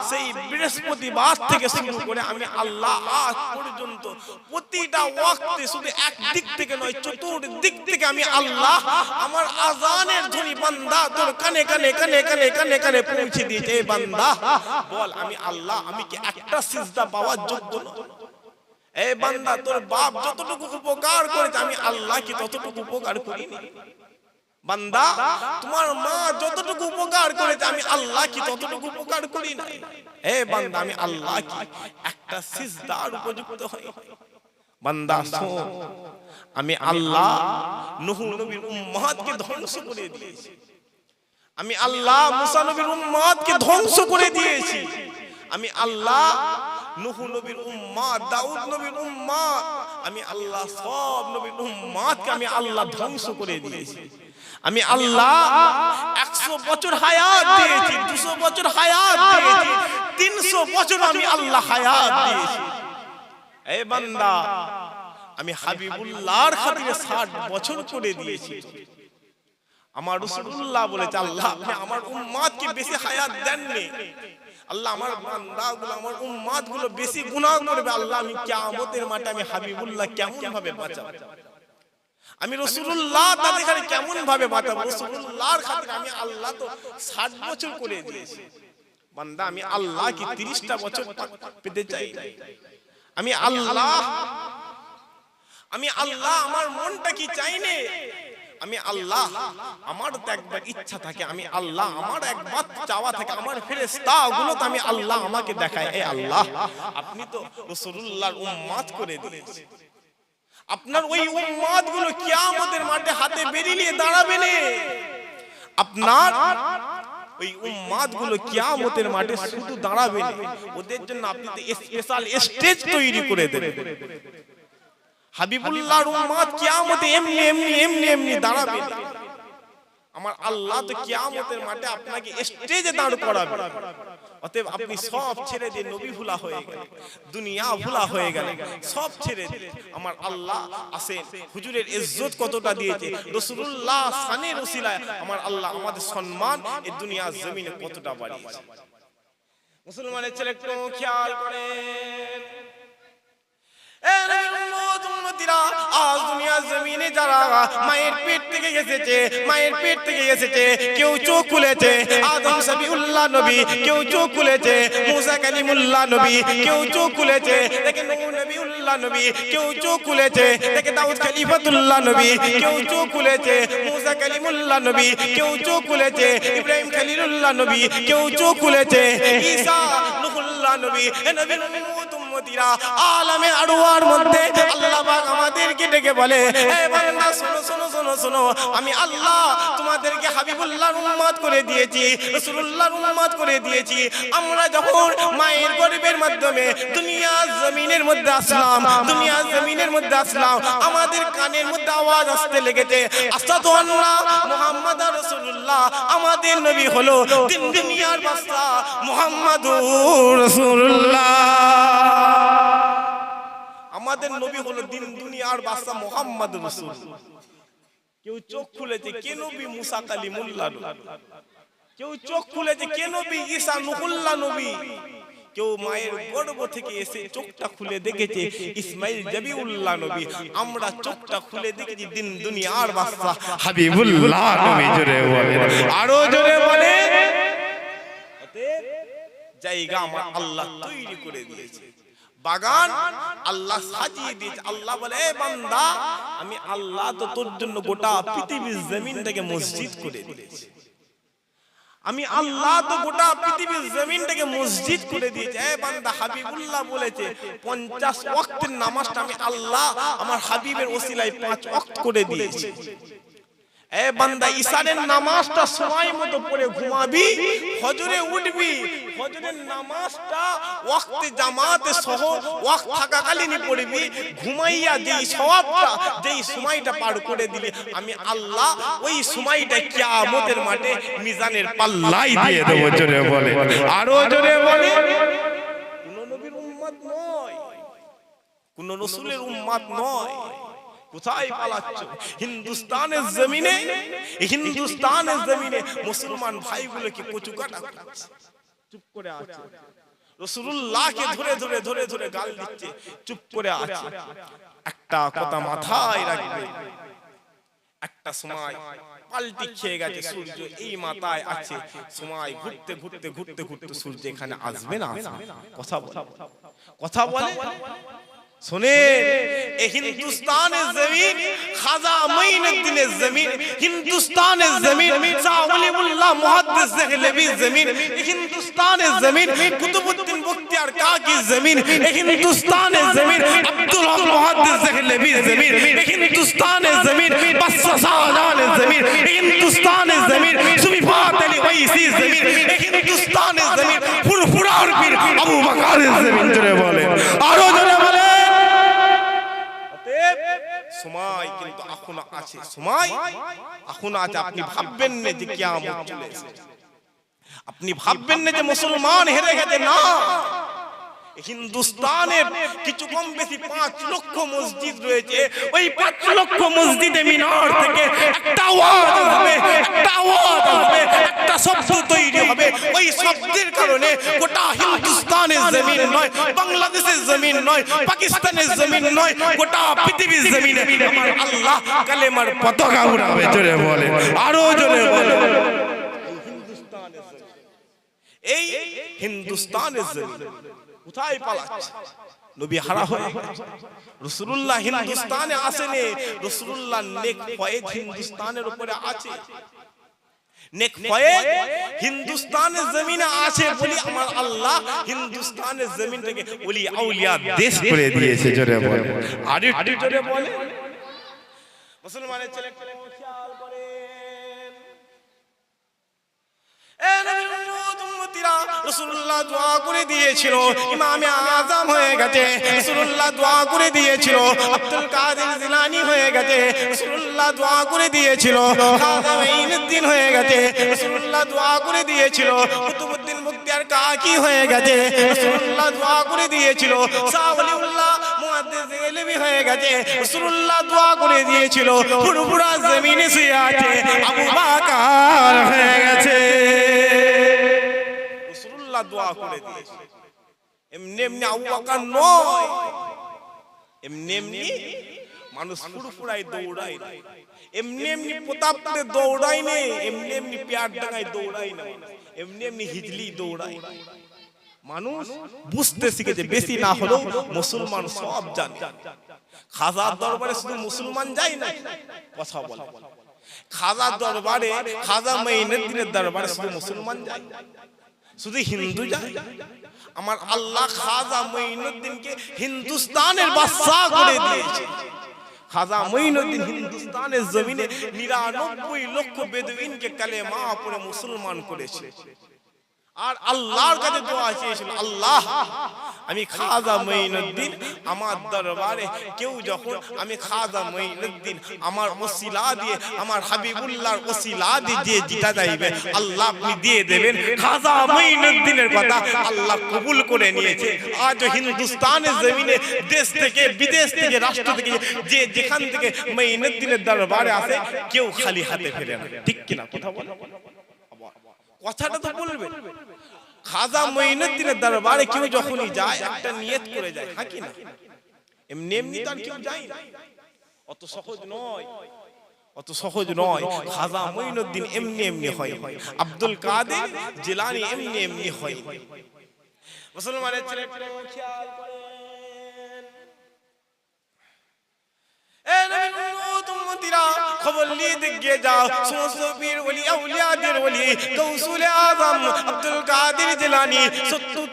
সেই বৃহস্পতিবার থেকে শুরু করে আমি আল্লাহ আজ পর্যন্ত প্রতিটা ওয়াক্তে শুধু এক দিক থেকে নয় চতুর্দিক থেকে আমি আল্লাহ আমার আযানের ধ্বনি বান্দা তোর কানে কানে কানে কানে কানে কানে পৌঁছে দিয়েছে। এই বান্দা বল আমি আল্লাহ আমি কি একটা সিজদা পাওয়ার যোগ্য না? এই বান্দা তোর বাপ যতটুকু উপকার করেছে আমি আল্লাহ কি ততটুকু উপকার করিনি? বান্দা তোমার মা যতটুকু উপকার করেছে আমি আল্লাহ কি ততটুকু উপকার করি না? হে বান্দা আমি আল্লাহ কি একটা সিজদার উপযুক্ত হই? বান্দা শোন, আমি আল্লাহ নূহ নবীর উম্মতকে ধ্বংস করে দিয়েছি। আমি আল্লাহ মুসা নবীর উম্মতকে ধ্বংস করে দিয়েছি। আমি আল্লাহ নূহ নবীর উম্মত, দাউদ নবীর উম্মত, আমি আল্লাহ সব নবীর উম্মতকে আমি আল্লাহ ধ্বংস করে দিয়েছি। আমি আল্লাহ 100 বছর হায়াত দিয়েছি, 200 বছর হায়াত দিয়েছি, 300 বছর আমি আল্লাহ হায়াত দিয়েছি। এই বান্দা আমি হাবিবুল্লাহর খাতিরে 60 বছর করে দিয়েছি। আমার রাসূলুল্লাহ বলেছে আল্লাহ আপনি আমার উম্মতকে বেশি হায়াত দেননি। আল্লাহ আমার বান্দাগুলো আমার উম্মতগুলো বেশি গুনাহ করবে, আল্লাহ আমি কিয়ামতের মাঠে আমি হাবিবুল্লাহ কেমন ভাবে বাঁচাবো? আমি রাসূলুল্লাহ তাদের কেমন ভাবে বাঁচাবো? রাসূলুল্লাহর খাতিরে আমি আল্লাহ তো 60 বছর করে দিয়েছি। বান্দা আমি আল্লাহ কি 30টা বছর পেতে চাই? আমি আল্লাহ আমার মনটা কি চাইনে? আমি আল্লাহ আমার তো একবার ইচ্ছা থাকে, আমি আল্লাহ আমার একবার চাওয়া থাকে, আমার ফেরেশতাগুলো তো আমি আল্লাহ আমাকে দেখায় এই আল্লাহ আপনি তো রাসূলুল্লাহর উম্মত করে দিয়েছেন। আপনার ওই উম্মতগুলো কিয়ামতের মাঠে হাতে বেরিয়ে নিয়ে দাঁড়াবে না। আপনার ওই উম্মতগুলো কিয়ামতের মাঠে শুধু দাঁড়াবে না, ওদের জন্য আপনি তো স্পেশাল স্টেজ তৈরি করে দেবেন। হাবিবুল্লাহর উম্মত কিয়ামতে এমনি এমনি এমনি এমনি দাঁড়াবে না। আমার আল্লাহ তো কিয়ামতের মাঠে আপনাকে স্টেজে দাঁড় করাবে। অতএব আপনি সব ছেড়ে দিয়ে নবী ভুলা হয়ে গেলেন, দুনিয়া ভুলা হয়ে গেলেন, সব ছেড়ে দিয়ে আমার আল্লাহ আসেন। হুজুরের ইজ্জত কতটা দিয়েছে, রাসূলুল্লাহ শানের ওসিলায় আমার আল্লাহ আমাদের সম্মান এই দুনিয়ার জমিনে কতটা বাড়িয়েছে। মুসলমানের ছেলে একটু খেয়াল করেন, আজ দুনিয়ার জমিনে যারা মায়ের পেট থেকে এসেছে, কেউ চোখ খুলেছে আদম সবিউল্লাহ নবী, কেউ চোখ খুলেছে মুসা কালিমুল্লাহ নবী, কেউ চোখ খুলেছে দেখে নূহ নবিউল্লাহ নবী, কেউ চোখ খুলেছে দেখে দাউদ খলিফাতুল্লাহ নবী, কেউ চোখ খুলেছে মুসা কালিমুল্লাহ নবী, কেউ চোখ খুলেছে ইব্রাহিম খলিলুল্লাহ নবী, কেউ চোখ খুলেছে ঈসা নূহুল্লাহ নবী। নবীর উম্মতিরা আলামে আরওয়ার মধ্যে আল্লাহ পাক আমাদেরকে ডেকে বলে এ বান্দা শোনো শোনো শোনো শোনো, আমি আল্লাহ তোমাদেরকে হাবিবুল্লাহর উম্মত করে দিয়েছি, রাসূলুল্লাহর উম্মত করে দিয়েছি। আমরা যখন মায়ের গর্ভের মাধ্যমে দুনিয়ার জমিনের মধ্যে আসলাম, আমাদের কানের মধ্যে আওয়াজ আসতে লেগেছে আশহাদু আন্না মুহাম্মাদুর রাসূলুল্লাহ, আমাদের নবী হলো তিন দুনিয়ার বাদশা মুহাম্মাদুর রাসূলুল্লাহ। আমাদের নবী হলো দিন দুনিয়ার বাদশা মুহাম্মদুর রাসূলুল্লাহ। কেউ চোখ খুলেছে কে নবী মুসা কালিমুল্লাহ নবী, কেউ চোখ খুলেছে কে নবী ঈসা নূহুল্লাহ নবী, কেউ মায়ের গর্ভ থেকে এসে চোখটা খুলে দেখেছে ইসমাইল জবিউল্লাহ নবী। আমরা চোখটা খুলে দেখেছি দিন দুনিয়ার বাদশা হাবিবুল্লাহ নবী। জোরে বলে, আরো জোরে বলে। জায়গা আমার আল্লাহ তৈরি করে দিয়েছে, বাগান আল্লাহ সাজিয়ে দিয়েছে। আল্লাহ বলে এ বান্দা আমি আল্লাহ তো তোর জন্য গোটা পৃথিবীর জমিনটাকে মসজিদ করে দিয়েছি। আমি আল্লাহ তো গোটা পৃথিবীর জমিনটাকে মসজিদ করে দিয়েছি। এ বান্দা হাবিবুল্লাহ বলেছে 50 ওয়াক্তের নামাজটা আমি আল্লাহ আমার হাবিবের ওসিলায় 5 ওয়াক্ত করে দিয়েছি। এ বান্দা ইশারের নামাজটা সময় মতো পড়ে ঘুমাবি, ফজরে উঠবি, ফজরের নামাজটা ওয়াক্তে জামাতে সহ ওয়াক্ত থাকাকালীনই পড়বি, ঘুমাইয়া যেই সওয়াবটা যেই সময়টা পার করে দিলে আমি আল্লাহ ওই সময়টা কিয়ামতের মাঠে মিজানের পাল্লায় দিয়ে দেব। জোরে বলে, আরো জোরে বলে। কোন নবীর উম্মত নয়, কোন রাসূলের উম্মত নয়। কোথায় পালাচ্ছ? হিন্দুস্তানের জমিনে মুসলমান ভাইগুলোকে কচু কাটা করছে। চুপ করে আছে। রাসূলুল্লাহকে ধরে ধরে ধরে ধরে গাল দিচ্ছে, চুপ করে আছে। একটা কথা মাথায় রাখবে, একটা সময় পাল্টি খেয়ে গেছে সূর্য এই মাথায় আছে, সময় ঘুরতে ঘুরতে ঘুরতে ঘুরতে সূর্য এখানে আসবে না? কথা বলে কথা বলে सुने हिंदुस्तान जमीन खाजा मोइनुद्दीन जमीन हिंदुस्तान जमीन शाह वलीउल्लाह मुहद्दिस दहलवी जमीन हिंदुस्तान जमीन कुतुबुद्दीन बख्तियार काकी जमीन हिंदुस्तान जमीन अब्दुल हक मुहद्दिस दहलवी जमीन हिंदुस्तान जमीन बस्सासान जमीन हिंदुस्तान जमीन सुफीफात अली वैसी जमीन हिंदुस्तान जमीन फुरफुरार पीर अबू बकर जमीन जरे बोले आरो जरे बोले সময় কিন্তু এখনো আছে, সময় এখনো আছে। আপনি ভাববেন না যে কিয়ামত চলে এসেছে, আপনি ভাববেন না যে মুসলমান হেরে গেছে, না। হিন্দুস্তানের কিছু কম বেশি 5 লক্ষ মসজিদ রয়েছে, ওই 5 লক্ষ মসজিদে মিনার থেকে একটা আওয়াজ হবে, একটা আওয়াজ হবে, একটা শব্দ তৈরি হবে। ওই শব্দের কারণে গোটা হিন্দুস্তানের জমিন নয়, বাংলাদেশের জমিন নয়, পাকিস্তানের জমিন নয়, গোটা পৃথিবীর জমিনে আমার আল্লাহ কালেমার পতাকা উড়াবে। জোরে বলে, আরো জোরে বলে। এই হিন্দুস্তানের জমিন কোথায় পালাচ্ছে? নবী হারা হয়ে গেছে। রাসূলুল্লাহ হিন্দুস্তানে আসেনি, রাসূলুল্লাহ নেক ফয়েদ হিন্দুস্তানের উপরে আছে। নেক ফয়েদ হিন্দুস্তানের জমিনে আছে বলি আমার আল্লাহ হিন্দুস্তানের জমিনটাকে ওলি আউলিয়া দেশ করে দিয়েছে। জোরে বলে, আর একটু জোরে বলে। মুসলমানের ছেলে খেয়াল করেন, এ নবীর উম্মত উম্মতিরা, রাসূলুল্লাহ দোয়া করে দিয়েছিল, ইমামে আযম হয়ে গেছে, রাসূলুল্লাহ দোয়া করে দিয়েছিল, আব্দুল কাদের জিলানী হয়ে গেছে, রাসূলুল্লাহ দোয়া করে দিয়েছিল, খাজা মাঈনুদ্দিন হয়ে গেছে, রাসূলুল্লাহ দোয়া করে দিয়েছিল, কুতুবউদ্দিন বখতিয়ার কাকি হয়ে গেছে, রাসূলুল্লাহ দোয়া করে দিয়েছিল, শাহ ওলিউল্লাহ মুহাদ্দিস দেহলভী হয়ে গেছে, রাসূলুল্লাহ দোয়া করে দিয়েছিল, ফুরফুরা জমিনে শুয়ে আছে আবু বকর হয়ে গেছে। রাসূলুল্লাহ দোয়া করে দিয়েছে। এমনি এমনি আবু বকর নয়, এমনি এমনি মানুষ ফুরফুরায় দৌড়ায় না, এমনি এমনি প্রতাপে দৌড়ায় না, এমনি এমনি পেয়ার ডাঙায় দৌড়ায় না, এমনি এমনি হিজলি দৌড়ায় না। মানুষ বুঝতে শিখেছে, বেশি না হলেও মুসলমান সব জানে। খাজার দরবারে শুধু মুসলমান যায় না, কথা বলে। খাজার দরবারে, খাজা মাঈনুদ্দিনের দরবারে শুধু মুসলমান যায়, শুধু হিন্দু যায়? আমার আল্লাহ খাজা মাঈনুদ্দিনকে হিন্দুস্তানের বাদশা করে দিয়েছে। খাজা মাঈনুদ্দিন হিন্দুস্তানের জমিনে 99 লক্ষ বেদুইনকে কালেমা পড়ে মুসলমান করেছে। আর আল্লাহর কাছে দোয়া চেয়েছিল, আল্লাহ আমি খাজা মাঈনুদ্দিন আমার দরবারে কেউ যখন আমি খাজা মাঈনুদ্দিন আমার ওসিলা দিয়ে, আমার হাবিবুল্লাহর ওসিলা দিয়ে যে জিতা যাইবে আল্লাহ আপনি দিয়ে দেবেন। খাজা মাঈনুদ্দিনের কথা আল্লাহ কবুল করে নিয়েছে। আজ হিন্দুস্তানের জমিনে দেশ থেকে বিদেশ থেকে রাষ্ট্র থেকে যে যেখান থেকে মাঈনুদ্দিনের দরবারে আসে কেউ খালি হাতে ফেরে না, ঠিক কিনা? কথা বলে, কথাটা তো বলবেন। খাজা মাঈনুদ্দিনের দরবারে কেউ যখনই যায় একটা নিয়ত করে যায়, হ্যাঁ কি না? এমনি এমনি তো আর কেউ যায় না, অত সহজ নয়, অত সহজ নয়। খাজা মাঈনুদ্দিন এমনি এমনি হয়, আব্দুল কাদের জিলানী এমনি এমনি হয়। মুসলমানের ছেলে খেয়াল করেন, এ নবীর উম্মত উম্মতিরা, খবর নিয়ে দেখে যাও সমস্ত পীর ওলি আউলিয়াদের ওলি গৌসুলে আযম আব্দুল কাদের জিলানী 70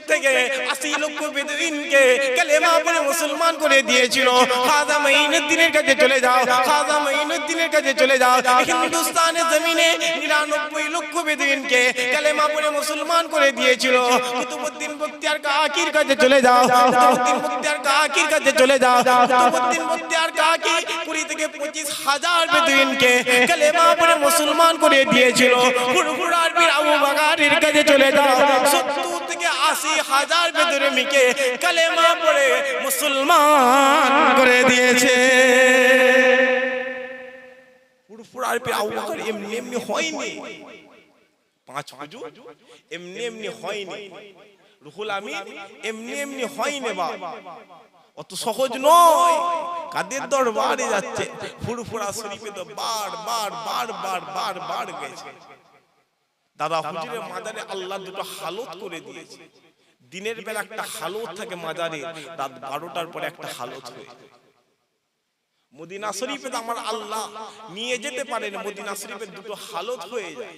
থেকে 80 লক্ষ বেদুইনকে কালেমা পড়ে মুসলমান করে দিয়েছিল। খাজা মাঈনুদ্দিনের কাছে চলে যাও, খাজা মাঈনুদ্দিনের কাছে চলে যাও। হিন্দুস্তানের জমিনে 99 লক্ষ বেদুইনকে কালেমা পড়ে মুসলমান করে দিয়েছিল। কুতুবউদ্দিন বখতিয়ার কাকির কাছে চলে যাও, কুতুবউদ্দিন বখতিয়ার কাকির কাছে চলে যাও। কুতুবউদ্দিন বখতিয়ার কাকি 20 থেকে 25 হাজার বেদুইনকে কালেমা পড়ে মুসলমান করে দিয়েছিল। ফুরফুরার পীর আবু বকরের কাছে চলে যাও, 70 থেকে 80 হাজার বেদুইনকে কালেমা পড়ে মুসলমান করে দিয়েছে। ফুরফুরার পীর আবু বকর এমনি এমনি হয়নি, 5 হুজুর এমনি এমনি হয়নি, রুহুল আমিন এমনি এমনি হয়নি বা অত সহজ নয়। কাদের দরবারে যাচ্ছে? ফুরফুরা শরীফে তো বার গেছে। দাদা হুজুরের মাজারে আল্লাহ দুটো হালত করে দিয়েছে। দিনের বেলা একটা হালত থাকে মাজারে, রাত 12টার পরে একটা হালত হয়ে। মদিনা শরীফে তো আমার আল্লাহ নিয়ে যেতে পারেন, মদিনা শরীফে দুটো হালত হয়ে যায়।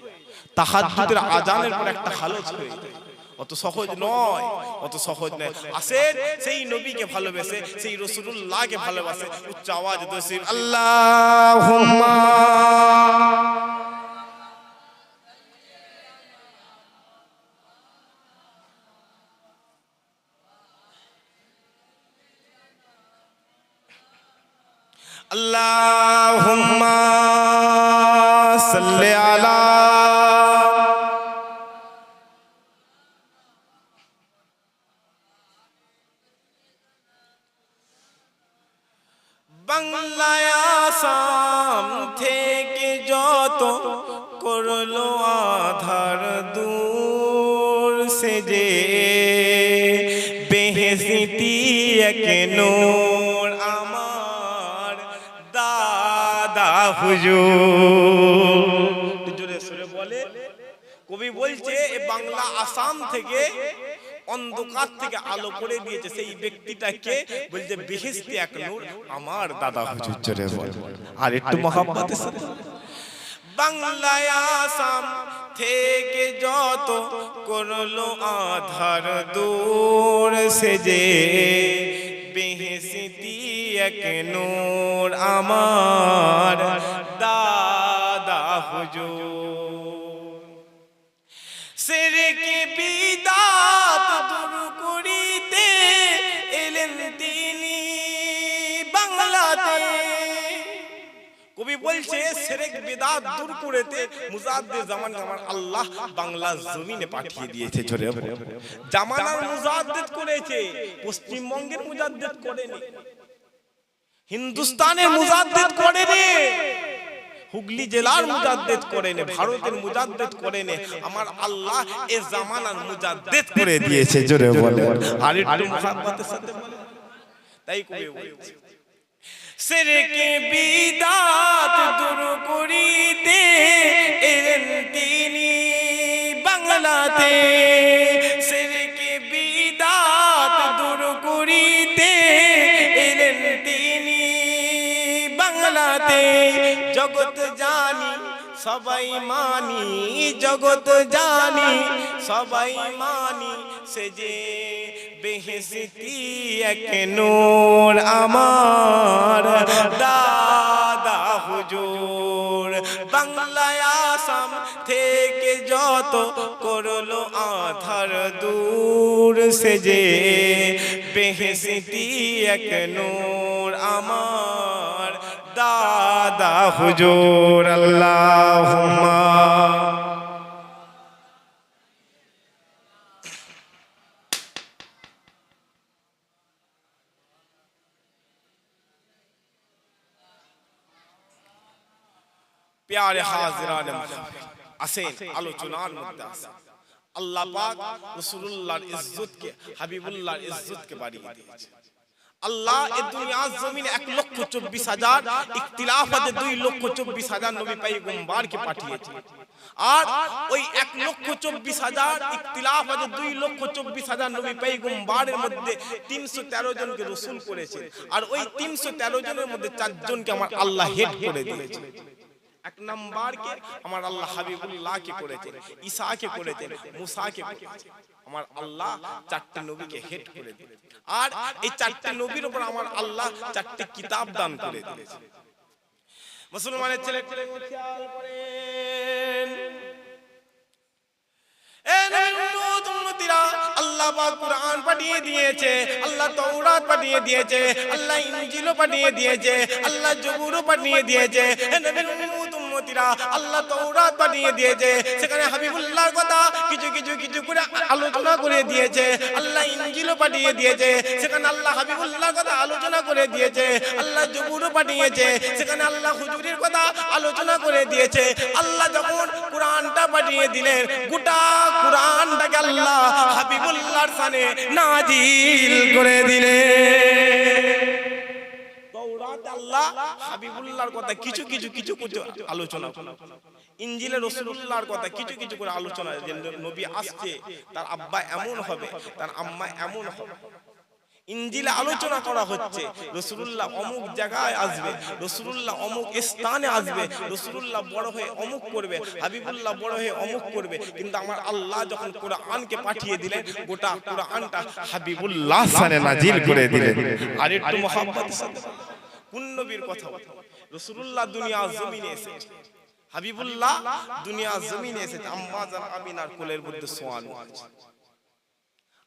তাহাজ্জুদের আজানের পর একটা হালত হয়ে যায়। অত সহজ নয়, অত সহজ নয়। আসেন সেই নবীকে ভালোবেসে, সেই রাসূলুল্লাহকে ভালোবাসে, উচ্চ আওয়াজ দিয়ে আল্লাহুম্মা আল্লাহুম্মা সাল্লি আলা বাংলায় আসাম থেকে যত করলো আধার দূর সে যে বেহেশতি এক নূর আমার দাদা হুজুর। জোরে সুরে বলে কবি বলছে এ বাংলা আসাম থেকে অন্ধকার থেকে আলো করে দিয়েছে সেই ব্যক্তিটাকে, বলছে বেহেশতি এক নূর আমার দাদা হুজুর। জোরে বলে আর একটু মহব্বতের সাথে বাংলায় আসাম থেকে যত করলো আধার দূর সে যে বেহেশতি এক নূর আমার দাদা হুজুর। শিরকে বিদাত দূর করিতে এলেন তিনি বাংলাতে। কবি বলছে শিরক বিদাত দূর করিতে মুজাদ্দিদ জামান আমার আল্লাহ বাংলা জমিনে পাঠিয়ে দিয়েছে। জোরে জামানার মুজাদ্দিদ করেছে, পশ্চিমবঙ্গের মুজাদ্দিদ করেনি, হিন্দুস্তানের মুজাদ্দিদ করেনি, হুগলি জেলার মুজাদ্দিদ করেনি, ভারতের মুজাদ্দিদ করেনি, আমার আল্লাহ এ জামানার মুজাদ্দিদ করে দিয়েছে। জোরে বলে আর একটু মুহাব্বতের সাথে বলে। তাই কবি বলছে শিরকে বিদাত দূর করিতে এলেন তিনি বাংলাতে। শিরকে বিদাত দূর করিতে এলেন তিনি বাংলাতে। জগৎ জানি সবাই মানি, জগৎ জানি সবাই মানি সে যে বেহেশতি এক নূর আমার দাদা হুজুর। বাংলায় আসাম থেকে যত করলো আধার দূর সে যে বেহেশতি এক নূর আমার দাদা হুজুর। আল্লাহুম্মা প্যারে হাজিরানে আসেন আলোচনার মধ্যে আসেন। আল্লাহ পাক রাসূলুল্লাহর ইজ্জতকে, হাবিবুল্লাহর ইজ্জতকে বাড়িয়ে দিয়েছে। আল্লাহ এই দুনিয়ার জমিনে 1,24,000 ইখতিলাফাতে 2,24,000 নবী পয়গম্বরকে পাঠিয়েছে। আর ওই 1,24,000 ইখতিলাফাতে 2,24,000 নবী পয়গম্বরের মধ্যে 313 জনকে রাসূল করেছে। আর ওই 313 জনের মধ্যে 4 জনকে আমার আল্লাহ হেড করে দিয়েছে। এক নাম্বারকে আমার আল্লাহ হাবিবুল্লাহকে করেছেন, ঈসাকে করেছেন, মুসাকে করেছেন। আমার আল্লাহ 4টি নবীকে হেড করে দিয়েছেন। আর এই 4টি নবীর উপর আমার আল্লাহ 4টি কিতাব দান করে দিয়েছেন। মুসলমানের ছেলে খেয়াল করেন, আল্লাহ পাক কুরআন পাঠিয়ে দিয়েছে, আল্লাহ তাওরাত পাঠিয়ে দিয়েছে, আল্লাহ ইনজিলও পাঠিয়ে দিয়েছে, আল্লাহ জবুরও পাঠিয়ে দিয়েছে। নবীর উম্মত উম্মতিরা আল্লাহ তাওরাত পাঠিয়ে দিয়েছে, সেখানে হাবিবুল্লাহর কথা কিছু করে আলোচনা করে দিয়েছে। আল্লাহ ইনজিলও পাঠিয়ে দিয়েছে, সেখানে আল্লাহ হাবিবুল্লাহর কথা আলোচনা করে দিয়েছে। আল্লাহ জবুরও পাঠিয়েছে, সেখানে আল্লাহ হুজুরের কথা আলোচনা করে দিয়েছে। আল্লাহ যখন কোরআনটা পাঠিয়ে দিলেন, গোটা কোরআনটাকে আল্লাহ হাবিবুল্লাহর শানে নাজিল করে দিলেন। তাওরাত আল্লাহ হাবিবুল্লাহর কথা কিছু আলোচনা, ইনজিলে রাসূলুল্লাহর কথা কিছু করে আলোচনা, যে নবী আসছে, তার আব্বা এমন হবে, তার আম্মা এমন হবে। ইনজিলে আলোচনা করা হচ্ছে রাসূলুল্লাহ অমুক জায়গায় আসবে, রাসূলুল্লাহ অমুক স্থানে আসবে, রাসূলুল্লাহ বড় হয়ে অমুক করবে, হাবিবুল্লাহ বড় হয়ে অমুক করবে। কিন্তু আমার আল্লাহ যখন কোরআনকে পাঠিয়ে দিলেন, গোটা কোরআনটা হাবিবুল্লাহ শানে নাজিল করে দিলেন। আর একটু মহব্বতের সাথে কোন নবীর কথা বলতে, রাসূলুল্লাহ দুনিয়া জমিনে এসেছে, হাবিবুল্লাহ দুনিয়া জমিনে এসেছে। আম্মা জান আমিনার কোলের মধ্যে শোয়ানো আছে,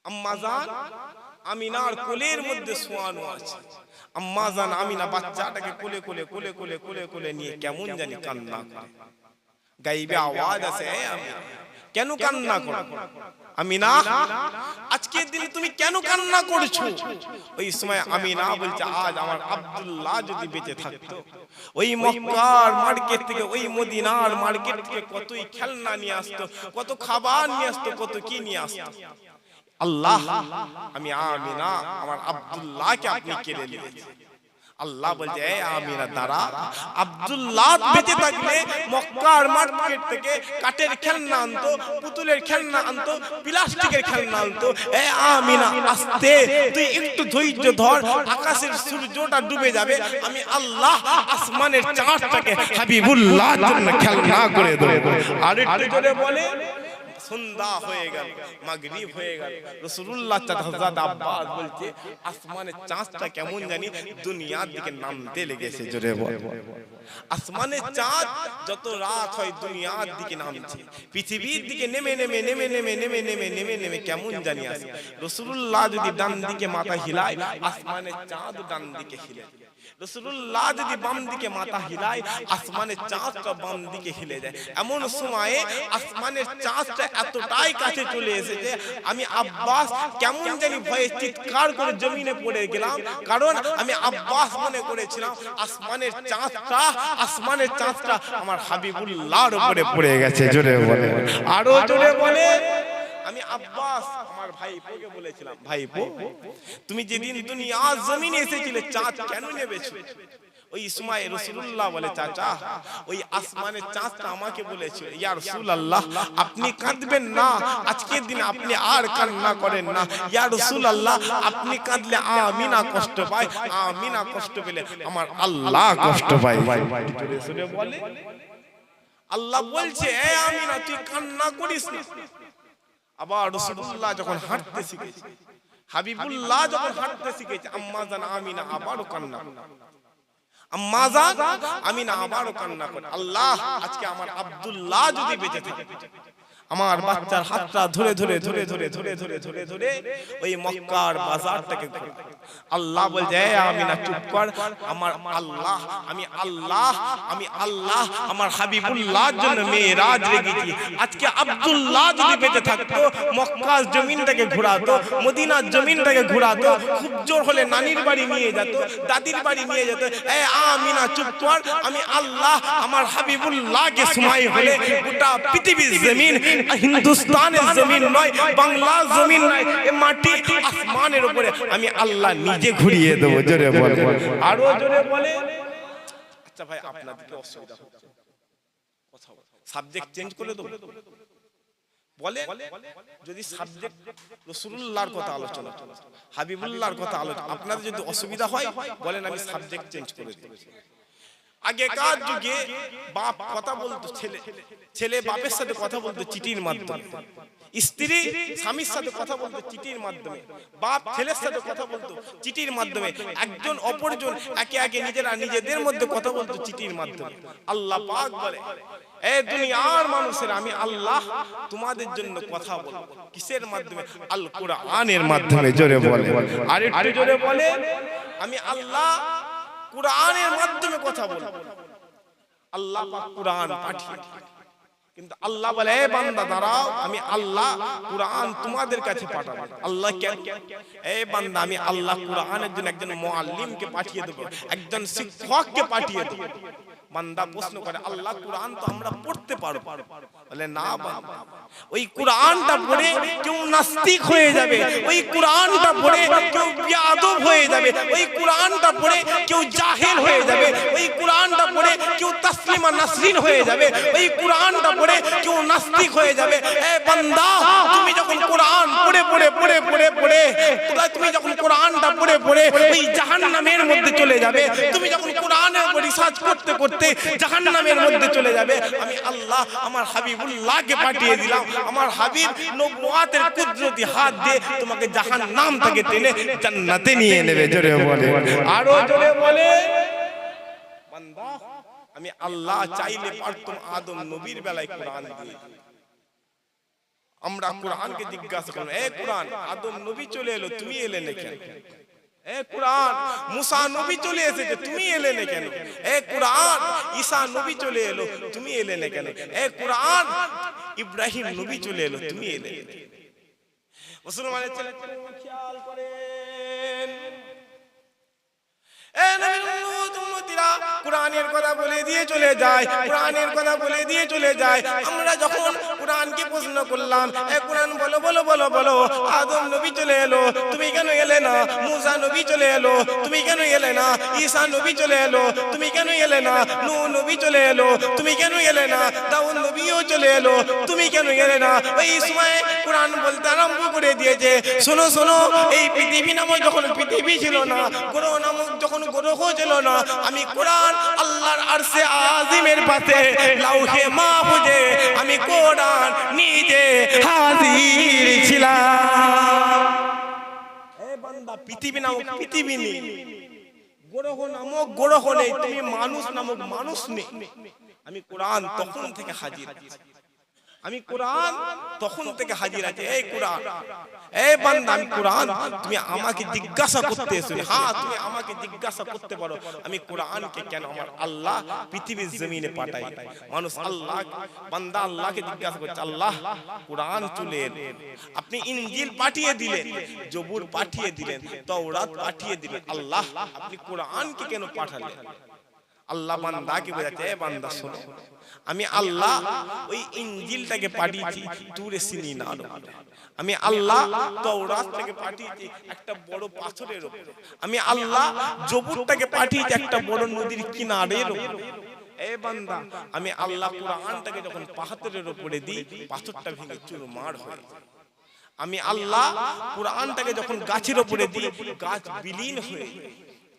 আম্মা জান আমিনার কোলের মধ্যে শোয়ানো আছে। আম্মা জান আমিনা বাচ্চাটাকে কোলে নিয়ে কেমন জানি কান্না করে। গাইবে আওয়াজ আছে, আমিনা কেন কান্না করো? আমিনা আজকের দিনে তুমি কেন কান্না করছো? ওই সময় আমিনা বলছে, আজ আমার আব্দুল্লাহ যদি বেঁচে থাকতো, ওই মক্কার মার্কেট থেকে, ওই মদিনার মার্কেট থেকে কতই খেলনা নিয়ে আসতো, কত খাবার নিয়ে আসতো, কত কি নিয়ে আসতো। আল্লাহ আমি আমিনা আমার আব্দুল্লাহকে আপনি কেড়ে নিয়েছেন। আল্লাহ বলছে, আমিনা দাঁড়া, আব্দুল্লাহ বেঁচে থাকলে মক্কার মার্কেট থেকে কাঠের খেলনা আনতো, পুতুলের খেলনা আনতো, প্লাস্টিকের খেলনা আনতো। আমিনা আস্তে, তুই একটু ধৈর্য ধর, আকাশের সূর্যটা ডুবে যাবে, আমি আল্লাহ আসমানের চাঁদটাকে হাবিবুল্লাহর জন্য খেলনা করে দেব। আর একটু জোরে বলে, সন্ধ্যা হয়ে গেল, মাগরিব হয়ে গেল, রাসূলুল্লাহ হযরত আব্বাস বলছে, আসমানের চাঁদটা কেমন জানি দুনিয়ার দিকে নামতে লেগেছে। জোরে বল, আসমানের চাঁদ যত রাত হয় দুনিয়ার দিকে নামছে, পৃথিবীর দিকে নেমে কেমন জানি আসে। রাসূলুল্লাহ যদি ডান দিকে মাথা হিলায়, আসমানের চাঁদ ডান দিকে হিলে। রাসূলুল্লাহ যদি বাম দিকে মাথা হিলায়, আসমানের চাঁদটা বাম দিকে হিলে যায়। এমন সময়ে আসমানের চাঁদটা এতটাই কাছে চলে এসেছে, আমি আব্বাস কেমন জানি ভয়ে চিৎকার করে জমিনে পড়ে গেলাম। কারণ আমি আব্বাস মনে করেছিলাম আসমানের চাঁদটা আমার হাবিবুল্লাহর উপরে পড়ে গেছে। জোরে বলে, আরো জোরে বলে। আমি আব্বাস আমার ভাইপোকে বলেছিলাম, ভাইপো তুমি যেদিন দুনিয়ার জমিনে এসেছিলে চাঁদ কেন নেবেছো? ওই সময় রাসূলুল্লাহ বলে, চাচা ওই আসমানের চাঁদটা আমাকে বলেছিল, ইয়া রাসূলুল্লাহ আপনি কাঁদবেন না, আজকের দিনে আপনি আর কান্না করেন না। ইয়া রাসূলুল্লাহ আপনি কাঁদলে আমিনা কষ্ট পায়, আমিনা কষ্ট পেলে আমার আল্লাহ কষ্ট পায়। শুনে বলে, আল্লাহ বলছে, এ আমিনা তুই কান্না করিস না। আবার রাসূলুল্লাহ যখন হাঁটতে শিখেছে, হাবিবুল্লাহ যখন হাঁটতে শিখেছে, আম্মা জান আমিনা আবারও কান্না করে, আম্মা জান আমিনা আবারও কান্না করে। আল্লাহ আজকে আমার আব্দুল্লাহ যদি বেঁচে থাকে, আমার বাচ্চার হাতটা ধরে ওই মক্কার বাজারটাকে ঘুরে। আল্লাহ বলছে, আমিনা চুপ কর, আমার আল্লাহ আমি আল্লাহ আমার হাবিবুল্লাহর জন্য মেরাজ রেখেছি। আজকে আব্দুল্লাহ যদি বেঁচে থাকতো, মক্কার জমিনটাকে ঘোরাতো, মদিনার জমিনটাকে ঘোরাতো, খুব জোর হলে নানির বাড়ি নিয়ে যেত, দাদির বাড়ি নিয়ে যেত। আমিনা চুপ কর, আমি আল্লাহ আমার হাবিবুল্লাহকে সময় হলে গোটা পৃথিবীর জমিন, হিন্দুস্তানের জমিন নয়, বাংলার জমিন নয়, এই মাটি আসমানের উপরে আমি আল্লাহ নিজে ঘুরিয়ে দেবো। জোরে বলে, আরো জোরে বলে। আচ্ছা ভাই, আপনাদেরকে অসুবিধা হচ্ছে, সাবজেক্ট চেঞ্জ করে দেবো? বলে যদি সাবজেক্ট রাসূলুল্লাহর কথা আলোচনা, হাবিবুল্লাহর কথা আলোচনা, আপনাদের যদি অসুবিধা হয় বলেন, আমি সাবজেক্ট চেঞ্জ করে দেব। আগেকার যুগে বাপ কথা বলতো, ছেলে বাপের সাথে কথা বলতো চিঠির মাধ্যমে, স্ত্রী স্বামীর সাথে কথা বলতো চিঠির মাধ্যমে, বাপ ছেলের সাথে কথা বলতো চিঠির মাধ্যমে, একজন অপরজন একে একে নিজেদের মধ্যে কথা বলতো চিঠির মাধ্যমে। আল্লাহ পাক বলে, এ দুনিয়ার মানুষেরা, আমি আল্লাহ তোমাদের জন্য কথা বলবো কিসের মাধ্যমে? আল কোরআনের মাধ্যমে। জোরে বলে, আর একটু জোরে বলে, আমি আল্লাহ কোরআনের মাধ্যমে কথা বলবো। আল্লাহ পাক কুরআন পাঠিয়ে, কিন্তু আল্লাহ বলে এ বান্দা দাঁড়াও, আমি আল্লাহ কুরআন তোমাদের কাছে পাঠাবো। আল্লাহ কেন? এ বান্দা আমি আল্লাহ কুরআনের জন্য একজন মুআল্লিমকে পাঠিয়ে দেব, একজন শিক্ষককে পাঠিয়ে দেব। বান্দা প্রশ্ন করে আল্লাহ কুরআন তো আমরা পড়তে পারবো, বলে না বান্দা, ওই কুরআনটা পড়ে কেউ নাস্তিক হয়ে যাবে, ওই কুরআনটা পড়ে কেউ বেয়াদব হয়ে যাবে, ওই কুরআনটা পড়ে কেউ জাহেল হয়ে যাবে, ওই কুরআনটা পড়ে কেউ তাসলিমা নাসরিন হয়ে যাবে, ওই কুরআনটা পড়ে কেউ নাস্তিক হয়ে যাবে। এ বান্দা, তুমি যখন কুরআন পড়ে পড়ে পড়ে পড়ে পড়ে তুমি যখন কুরআনটা পড়ে পড়ে ওই জাহান্নামের মধ্যে চলে যাবে, তুমি যখন কুরআনের উপর রিসার্চ করতে করতে জাহান্নামের মধ্যে চলে যাবে, আমি আল্লাহ আমার হাবিবুল্লাহকে পাঠিয়ে দিলাম, আমার হাবিব নবুয়াতের কুদরতি হাত দিয়ে তোমাকে জাহান্নাম থেকে টেনে জান্নাতে নিয়ে নেবে। জোরে বলে, আরো জোরে বলে। বান্দা, আমি আল্লাহ চাইলে পারতাম আদম নবীর বেলায় কোরআন দিয়ে। আমরা কোরআনকে জিজ্ঞাসা করলাম, এ কোরআন, আদম নবী চলে এলো, তুমি এলে না কেন? এ কোরআন, মুসা নবী চলে এসেছে, তুমি এলে না কেন? এ কোরআন, ঈসা নবী চলে এলো, তুমি এলে না কেন? এ কোরআন, ইব্রাহিম নবী চলে এলো, তুমি এলে না কেন? মুসলমানের ছেলে খেয়াল করেন, এ নবীর উম্মতিরা কুরআনের কথা বলে দিয়ে চলে যায়, কুরআনের কথা বলে দিয়ে চলে যায়। আমরা যখন কুরআনকে প্রশ্ন করলাম, এ কুরআন বলো বলো বলো বলো, আদম নবী চলে এলো, তুমি কেন এলে না? মুসা নবী চলে এলো, তুমি কেন এলে না? ঈসা নবী চলে এলো, তুমি কেন এলে না? নূহ নবী চলে এলো, তুমি কেন এলে না? দাউদ নবীও চলে এলো, তুমি কেন এলে না? ওই সময় কুরআন বলতে আরম্ভ করে দিয়েছে, শোনো শোনো, এই পৃথিবী নামক যখন পৃথিবী ছিল না, গ্রহ নামক যখন গ্রহ ছিল না, আমি কোরআন আল্লাহর আরশে আজিমের পাশে লাউহে মাহফুজে আমি কোরআন নিজে হাজির ছিলাম। এ বান্দা, পৃথিবী নামক পৃথিবী নেই, গ্রহ নামক গ্রহ নেই, তুমি মানুষ নামক মানুষ নেই, আমি কোরআন তখন থেকে হাজির, আমি কোরআন তখন থেকে হাজির আছে। এই কোরআন, এই বান্দা, আমি কোরআন, তুমি আমাকে জিজ্ঞাসা করতে এসো, হ্যাঁ তুমি আমাকে জিজ্ঞাসা করতে পারো, আমি কোরআনকে কেন আমার আল্লাহ পৃথিবীর জমিনে পাঠাই। মানুষ আল্লাহ, বান্দা আল্লাহকে জিজ্ঞাসা করছে, আল্লাহ কোরআন চলে এলো, আপনি ইনজিল পাঠিয়ে দিলেন, জবুর পাঠিয়ে দিলেন, তাওরাত পাঠিয়ে দিলেন, আল্লাহ আপনি কোরআনকে কেন পাঠালেন? আল্লাহ বান্দাকে বোঝাচ্ছে, এ বান্দা শোনো, আমি আল্লাহ ওই ইনজিলটাকে পাঠিয়েছি তুরে সিনিনার উপরে, আমি আল্লাহ তাওরাতটাকে পাঠিয়েছি একটা বড় পাথরের উপরে, আমি আল্লাহ জবুরটাকে পাঠিয়েছি একটা বড় নদীর কিনারের উপরে। এ বান্দা, আমি আল্লাহ কোরআনটাকে যখন পাথরের উপরে দিই, পাথরটা ভেঙে চুরমার হয়। আমি আল্লাহ কোরআনটাকে যখন গাছের উপরে দিই, গাছ বিলীন হয়ে যায়।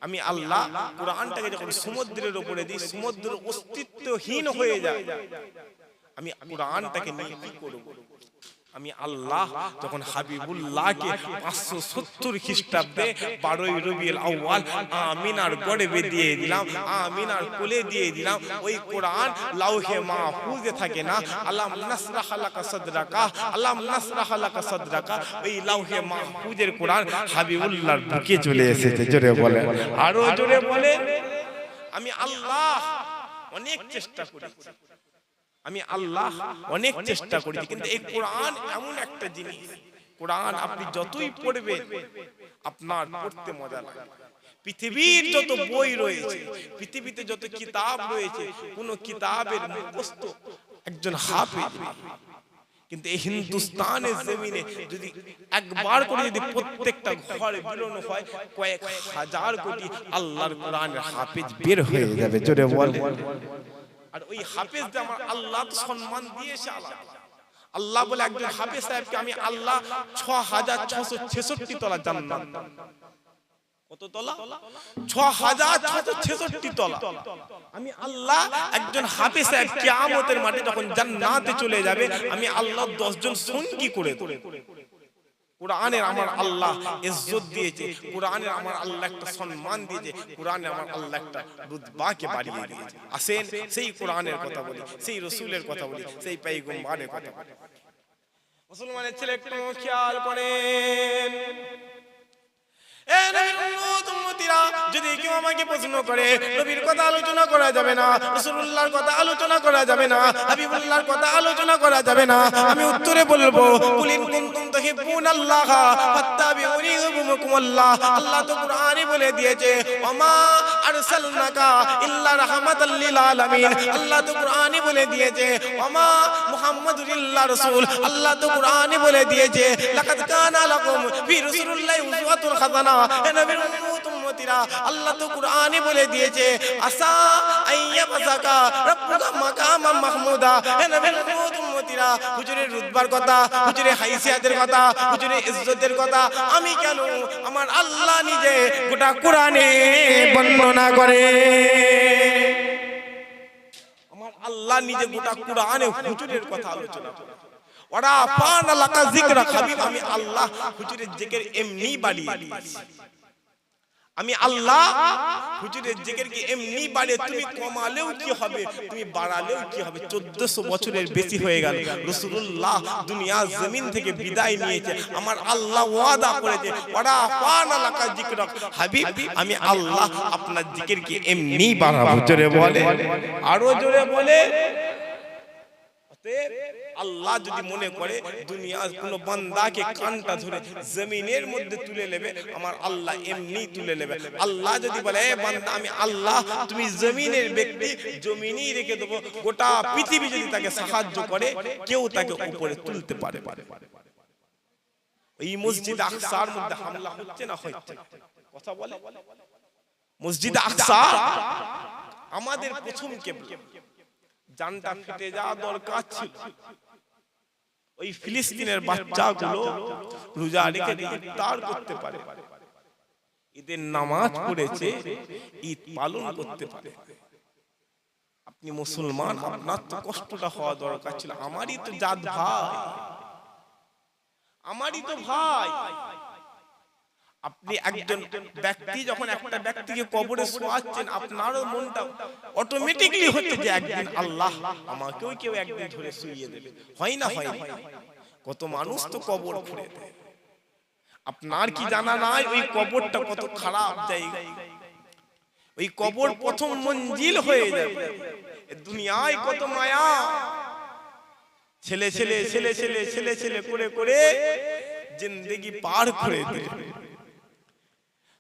আমি আল্লাহ কোরআনটাকে যখন সমুদ্রের উপরে দিই, সমুদ্র অস্তিত্বহীন হয়ে যায়। আমি কোরআনটাকে নিয়ে কি করব? আমি আল্লাহ যখন হাবিবুল্লাহকে 570 খ্রিস্টাব্দে 12ই রবিউল আউয়াল আমিনার গড়ে দিয়ে দিলাম, আমিনার কোলে দিয়ে দিলাম, ওই কোরআন লাউহে মাহফুজে থাকে না, আলাম নাসরাহ লাকা সাদরাকা, আলাম নাসরাহ লাকা সাদরাকা, ওই লাউহে মাহফুজের কোরআন হাবিবুল্লাহর বুকে চলে এসেছে। জোরে বলে, আরো জোরে বলে। আমি আল্লাহ অনেক চেষ্টা করেছি, আমি আল্লাহ অনেক চেষ্টা করেছি, কিন্তু এই কোরআন এমন একটা জিনিস, কোরআন আপনি যতই পড়বেন আপনার পড়তে মজা লাগে। পৃথিবীর যত বই রয়েছে, পৃথিবীতে যত কিতাব রয়েছে, কোন কিতাবের মুখস্থ একজন হাফেজ, কিন্তু এই হিন্দুস্তানের জমিনে যদি একবার করে যদি প্রত্যেকটা ঘরে বেরোনো হয়, কয়েক হাজার কোটি আল্লাহর কোরআনের হাফেজ বের হয়ে যাবে। জোরে বলে। আর ওই হাফেজকে আমার আল্লাহ সম্মান দিয়েছে আলাদা। আল্লাহ বলে একজন হাফেজ সাহেবকে আমি আল্লাহ 6666 তলা জান্নাত। কত তলা? 6666 তলা। আমি আল্লাহ একজন হাফেজ সাহেব কিয়ামতের মাঠে যখন জান্নাতে চলে যাবে, আমি আল্লাহ 10 জন সঙ্গী করে দেব। কোরআনের আমার আল্লাহ ইজ্জত দিয়েছে, কোরআনের আমার আল্লাহ একটা সম্মান দিয়েছে, কোরআনে আমার আল্লাহ একটা রুতবাকে বাড়িয়ে দিয়েছে। আসেন সেই কোরআনের কথা বলি, সেই রাসূলের কথা বলি, সেই পয়গম্বরের কথা বলি। মুসলমানের ছেলে একটু খেয়াল করেন, এ নবীর উম্মত উম্মতিরা উম্মতিরা যদি কেউ আমাকে প্রশ্ন করে নবীর কথা আলোচনা করা যাবে না, রাসূলুল্লাহর কথা আলোচনা করা যাবে না, হাবিবুল্লাহর কথা আলোচনা করা যাবে না, আমি উত্তরে বলবো কুলিন কুনতুম তুহিব্বুনাল্লাহ ফাত্তাবিউনি ইউহিব্বুকুমুল্লাহ। আল্লাহ তো কুরআনে বলে দিয়েছে ওমা আরসালনাকা ইল্লা রাহমাতাল লিল আলামিন। আল্লাহ তো কুরআনে বলে দিয়েছে ওমা মুহাম্মাদুর ইল্লা রাসূল। আল্লাহ তো কুরআনে বলে দিয়েছে লাকাদ কানা লাকুম ফি রাসূলিল্লাহি উসওয়াতুন হাসানাহ। হে নবীর উম্মতিরা আল্লাহ তো কুরআনে বলে দিয়েছে আসা আইয়াবাসাকা রাব্বুকা মাকামাম মাহমুদা। হে নবীর উম্মতিরা হুজুরের রুতবার কথা, হুজুরের হাইসিয়াতের কথা, হুজুরের ইজ্জতের কথা আমি কেন, আমার আল্লাহ নিজে গোটা কুরআনে বর্ণনা করে। আমার আল্লাহ নিজে গোটা কুরআনে হুজুরের কথা আলোচনা করে। ওরা পান লাকা যিকরা হাবিব, আমি আল্লাহ হুজুরের জিকির এমনি বাড়িয়ে দিয়েছি। আমি আল্লাহ হুজুরের জিকিরকে এমনি বাড়িয়ে, তুমি কমালেও কি হবে, তুমি বাড়ালেও কি হবে। 1400 বছরের বেশি হয়ে গেল রাসূলুল্লাহ দুনিয়া জমিন থেকে বিদায় নিয়েছে। আমার আল্লাহ ওয়াদা করেছে ওরা পান লাকা যিকরা হাবিব, আমি আল্লাহ আপনার জিকিরকে এমনি বাড়াবো। জোরে বলে, আরো জোরে বলে। আল্লাহ যদি মনে করে দুনিয়ার কোন বান্দাকে কানটা ধরে জমিনের মধ্যে তুলে নেবে, আমার আল্লাহ এমনি তুলে নেবে। আল্লাহ যদি বলে এ বান্দা আমি আল্লাহ, তুমি জমিনের ব্যক্তি, জমিনই রেখে দেবো। গোটা পৃথিবী যদি তাকে সাহায্য করে, কেউ তাকে উপরে তুলতে পারে। এই মসজিদ আকসার মধ্যে হামলা হচ্ছে না হচ্ছে, কথা বলে। মসজিদ আকসা আমাদের প্রথম কিবলা, জানটা ফেটে যাওয়া দরকার ছিল। ওই ফিলিস্তিনের বাচ্চাগুলো রোজা রেখে ইফতার করতে পারে, ঈদের নামাজ পড়েছে, ঈদ পালন করতে পারে। আপনি মুসলমান, আপনার তো কষ্টটা হওয়া দরকার ছিল। আমারই তো জাত ভাই, আমারই তো ভাই। আপনি একজন ব্যক্তি যখন একটা ব্যক্তিকে কবরে শোয়াচ্ছেন, আপনারও মনটা অটোমেটিক্যালি হচ্ছে যে একদিন আল্লাহ আমাকেও কেউ একদিন ধরে শুইয়ে দেবে। হয় না? হয় না? কত মানুষ তো কবর খুঁড়ে দেয়। আপনার কি জানা নাই ওই কবরটা কত খারাপ জায়গা? ওই কবর প্রথম মঞ্জিল হয়ে যাবে। দুনিয়ায় কত মায়া, ছেলে ছেলে ছেলে ছেলে ছেলে ছেলে করে করে জিন্দেগি পার করে দেয়।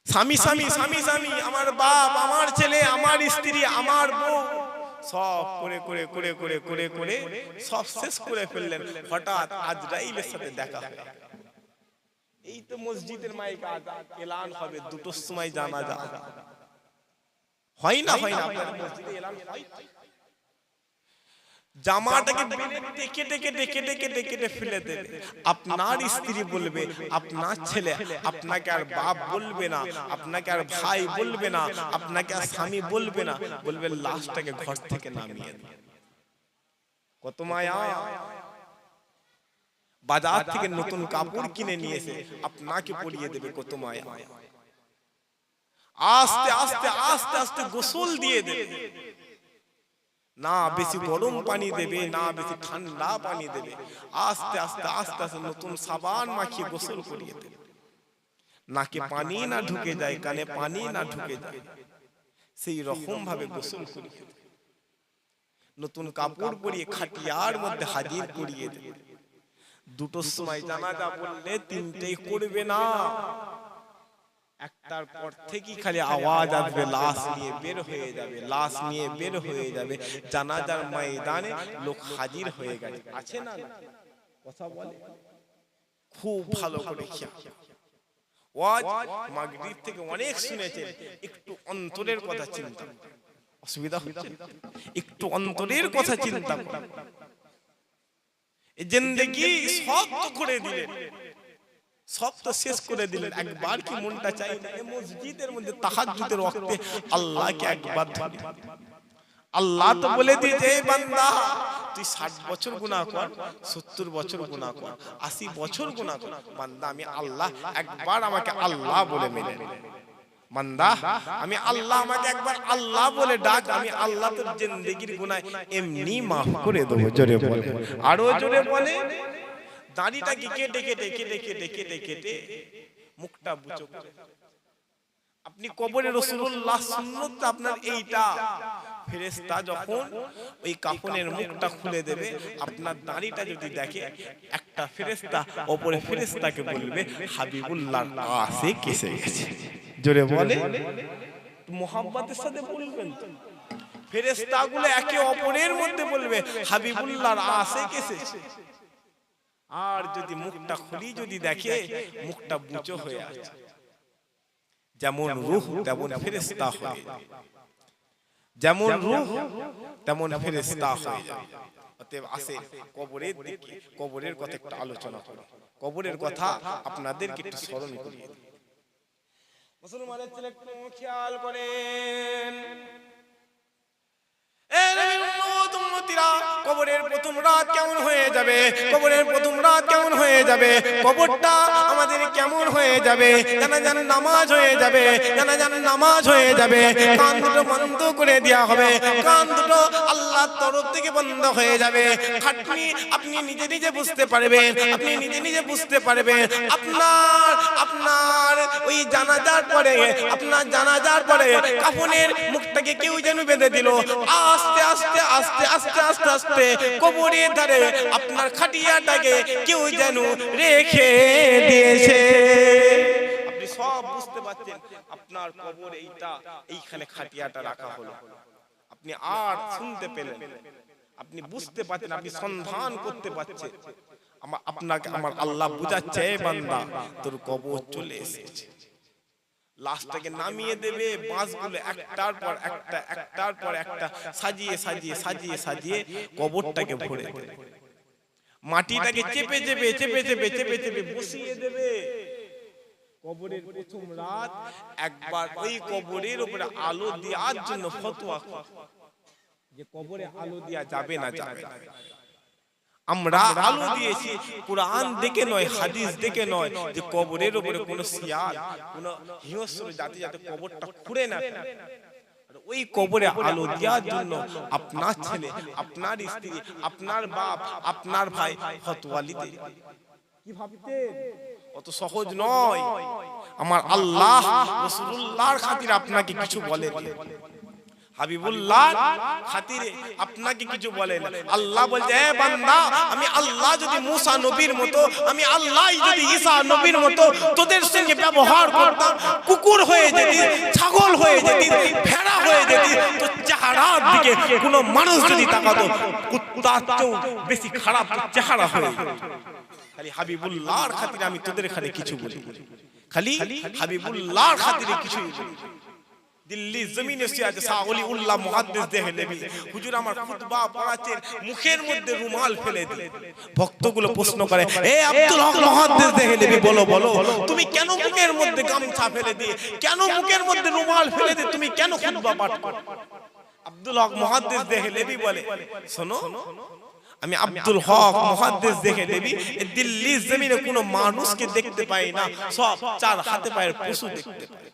স্বামী স্বামী স্বামী স্বামী, আমার বাপ, আমার ছেলে, আমার স্ত্রী, আমার বউ, সব করে করে করে করে করে করে সব শেষ করে ফেললেন। হঠাৎ আজরাইলের সাথে দেখা হয়। এই তো মসজিদের মাইকে এলান হবে 2টোর সময় জানাজা। হয় না? হয় না? আপনার মসজিদে এলান হয়? জামাটাকে ডেকে ডেকে ডেকে ডেকে ডেকে ডেকে ফেলে দেবে। আপনার স্ত্রী বলবে, আপনার ছেলে আপনাকে আর বাপ বলবে না, আপনাকে আর ভাই বলবে না, আপনাকে আর স্বামী বলবে না, বলবে লাশটাকে ঘর থেকে নামিয়ে দেবে। কত মায়া! বাজার থেকে নতুন কাপড় কিনে নিয়ে এসে আপনাকে পরিয়ে দেবে। কত মায়া! আস্তে আস্তে আস্তে আস্তে গোসল দিয়ে দেবে। না বেশি গরম পানি দেবে, না বেশি ঠান্ডা পানি দেবে। আস্তে আস্তে আস্তে আস্তে নতুন সাবান মাখিয়ে গোসল করিয়ে দেবে। নাকে পানি না ঢুকে যায়, কানে পানি না ঢুকে যায়, সেই রকম ভাবে গোসল করিয়ে দেবে। নতুন কাপড় পরিয়ে খাটিয়ার মধ্যে হাজির করিয়ে দেবে। 2টোর সময় জানাজা বললে 3টেই করবে না। একটার পর থেকেই খালি আওয়াজ আসবে, লাশ নিয়ে বের হয়ে যাবে, লাশ নিয়ে বের হয়ে যাবে। জানাজার ময়দানে লোক হাজির হয়ে গেছে, আছে না? কথা বলে খুব ভালো করে খেয়াল। ওয়াজ মাগরিব থেকে অনেক শুনেছেন, একটু অন্তরের কথা চিন্তা। অসুবিধা হচ্ছে? একটু অন্তরের কথা চিন্তা করুন। এই জিন্দেগি সব তো করে দিলেন, সব তো শেষ করে দিলেন। একবার কি মনটা চাই না এই মসজিদের মধ্যে তাহাজ্জুদের ওয়াক্তে আল্লাহকে একবার ধরে? আল্লাহ তো বলে দিয়েছে এই বান্দা তুই 60 বছর গুনাহ কর, 70 বছর গুনাহ কর, 80 বছর গুনাহ কর, বান্দা আমি আল্লাহ একবার আমাকে আল্লাহ বলে মেনে নে। বান্দা আমি আল্লাহ, আমাকে একবার আল্লাহ বলে ডাক, আমি আল্লাহ তোর জিন্দেগির গুনাহ এমনি maaf করে দেব। জোরে বলে, আরো জোরে বলে। দাড়িটাকে কেটে কেটে কেটে কেটে কেটে কেটে মুখটা বুচো করে আপনি কবরে রাসূলুল্লাহ সুন্নাত আপনার এইটা, ফেরেশতা যখন ওই কাফনের মুখটা খুলে দেবে, আপনার দাড়িটা যদি দেখে, একটা ফেরেশতা অপর ফেরেশতাকে বলবে হাবিবুল্লাহ আসে কেসে গেছে। জোরে বলে, মোহাব্বতের সাথে বলবেন তো। ফেরেশতাগুলো একে অপরের মধ্যে বলবে হাবিবুল্লাহর আসে কেসে। আর যদি মুখটা খুলি যদি দেখে মুখটা বুচো হয়ে আছে, যেমন রূহ তেমন ফেরেশতা হয়ে যায়, যেমন রূহ তেমন ফেরেশতা হয়ে যায়। অতএব আসে কবরের দিকে, কবরের কথা একটু আলোচনা করি, কবরের কথা আপনাদেরকে একটু স্মরণ করিয়ে দিই। মুসলমানের ছেলে একটু খেয়াল করেন, কবরের প্রথম রাত কেমন হয়ে যাবে, কবরের প্রথম রাত কেমন হয়ে যাবে, কবরটা আমাদের কেমন হয়ে যাবে, জানাজান নামাজ হয়ে যাবে, জানাজান নামাজ হয়ে যাবে, কান দুটো বন্ধ করে দেওয়া হবে, কান দুটো আল্লাহর তরফ থেকে বন্ধ হয়ে যাবে। খাটনি আপনি নিজে নিজে বুঝতে পারবেন, আপনি নিজে নিজে বুঝতে পারবেন। আপনার ওই জানাজার পরে, আপনার জানাজার পরে কাফনের মুখটাকে কেউ যেন বেঁধে দিল, আস্তে আস্তে আস্তে আস্তে আস্তে আস্তে কবরের ধারে আপনার খাটিয়াটাকে কেউ যেন রেখে দিয়েছে। আপনি সব বুঝতে পারছেন, আপনার কবর এইটা, এইখানে খাটিয়াটা রাখা হলো, আপনি আর শুনতে পেলেন, আপনি বুঝতে পারছেন, আপনি সন্ধান করতে পারছেন। আপনাকে আমার আল্লাহ বুঝাচ্ছে, বান্দা তোর কবর চলে এসেছে। লাশটাকে নামিয়ে দেবে, বাঁশগুলো একটার পর একটা, একটার পর একটা সাজিয়ে সাজিয়ে সাজিয়ে সাজিয়ে কবরটাকে ভরে দেবে, মাটিটাকে চেপে চেপে চেপে চেপে চেপে চেপে বসিয়ে দেবে। কবরের প্রথম রাত একবার ওই কবরের উপরে আলো দেওয়ার জন্য ফতোয়া যে কবরে আলো দেওয়া যাবে না, যাবে না। আমরা আলো দিয়েছি কুরআন দেখে নয়, হাদিস দেখে নয়, যে কবরের উপরে কোনো শিয়াল, কোনো হিংস্র জাতি যাতে কবরটা খুঁড়ে না ফেলে। ওই কবরে আলো দেওয়ার জন্য আপনার ছেলে, আপনার স্ত্রী, আপনার বাপ, আপনার ভাই ফতোয়া দিতে, কি ভাবতেন? অত সহজ নয়। আমার আল্লাহ রাসূলুল্লাহর খাতিরে আপনাকে কিছু বলেন, হাবিবুল্লাহ খাতিরে আপনাকে কিছু বলেন। আল্লাহ বলছে, এ বান্দা, আমি আল্লাহ যদি মুসা নবীর মতো, আমি আল্লাহ যদি ঈসা নবীর মতো তোদের সঙ্গে ব্যবহার করতাম, কুকুর হয়ে যেতি, ছাগল হয়ে যেতি, ভেড়া হয়ে যেতি, তো চেহারার দিকে কোনো মানুষ যদি তাকাতো, কুত্তার চেয়েও বেশি খারাপ চেহারা হয়ে যেত। খালি হাবিবুল্লাহর খাতিরে আমি তোদের খালি কিছু বলি, খালি হাবিবুল্লাহর খাতিরে কিছু বলি। দিল্লি জমিনে সিয়াজ সাউলি উল্লাহ মুহাদ্দিস দেহলেভি হুজুর আমার খুতবা পড়াচ্ছেন, মুখের মধ্যে রুমাল ফেলে দিলেন। ভক্তগুলো প্রশ্ন করে, এ আব্দুল হক মুহাদ্দিস দেহলেভি, বলো বলো, তুমি কেন মুখের মধ্যে গামছা ফেলে দিয়ে, কেন মুখের মধ্যে রুমাল ফেলে দিয়ে তুমি কেন খুতবা পাঠ করো? আব্দুল হক মুহাদ্দিস দেহলেভি বলে, শোনো, আমি আব্দুল হক মুহাদ্দিস দেহলেভি দিল্লি জমিনে কোনো মানুষকে দেখতে পাই না, সব চার হাতে পায়ের পশু দেখতে পাই।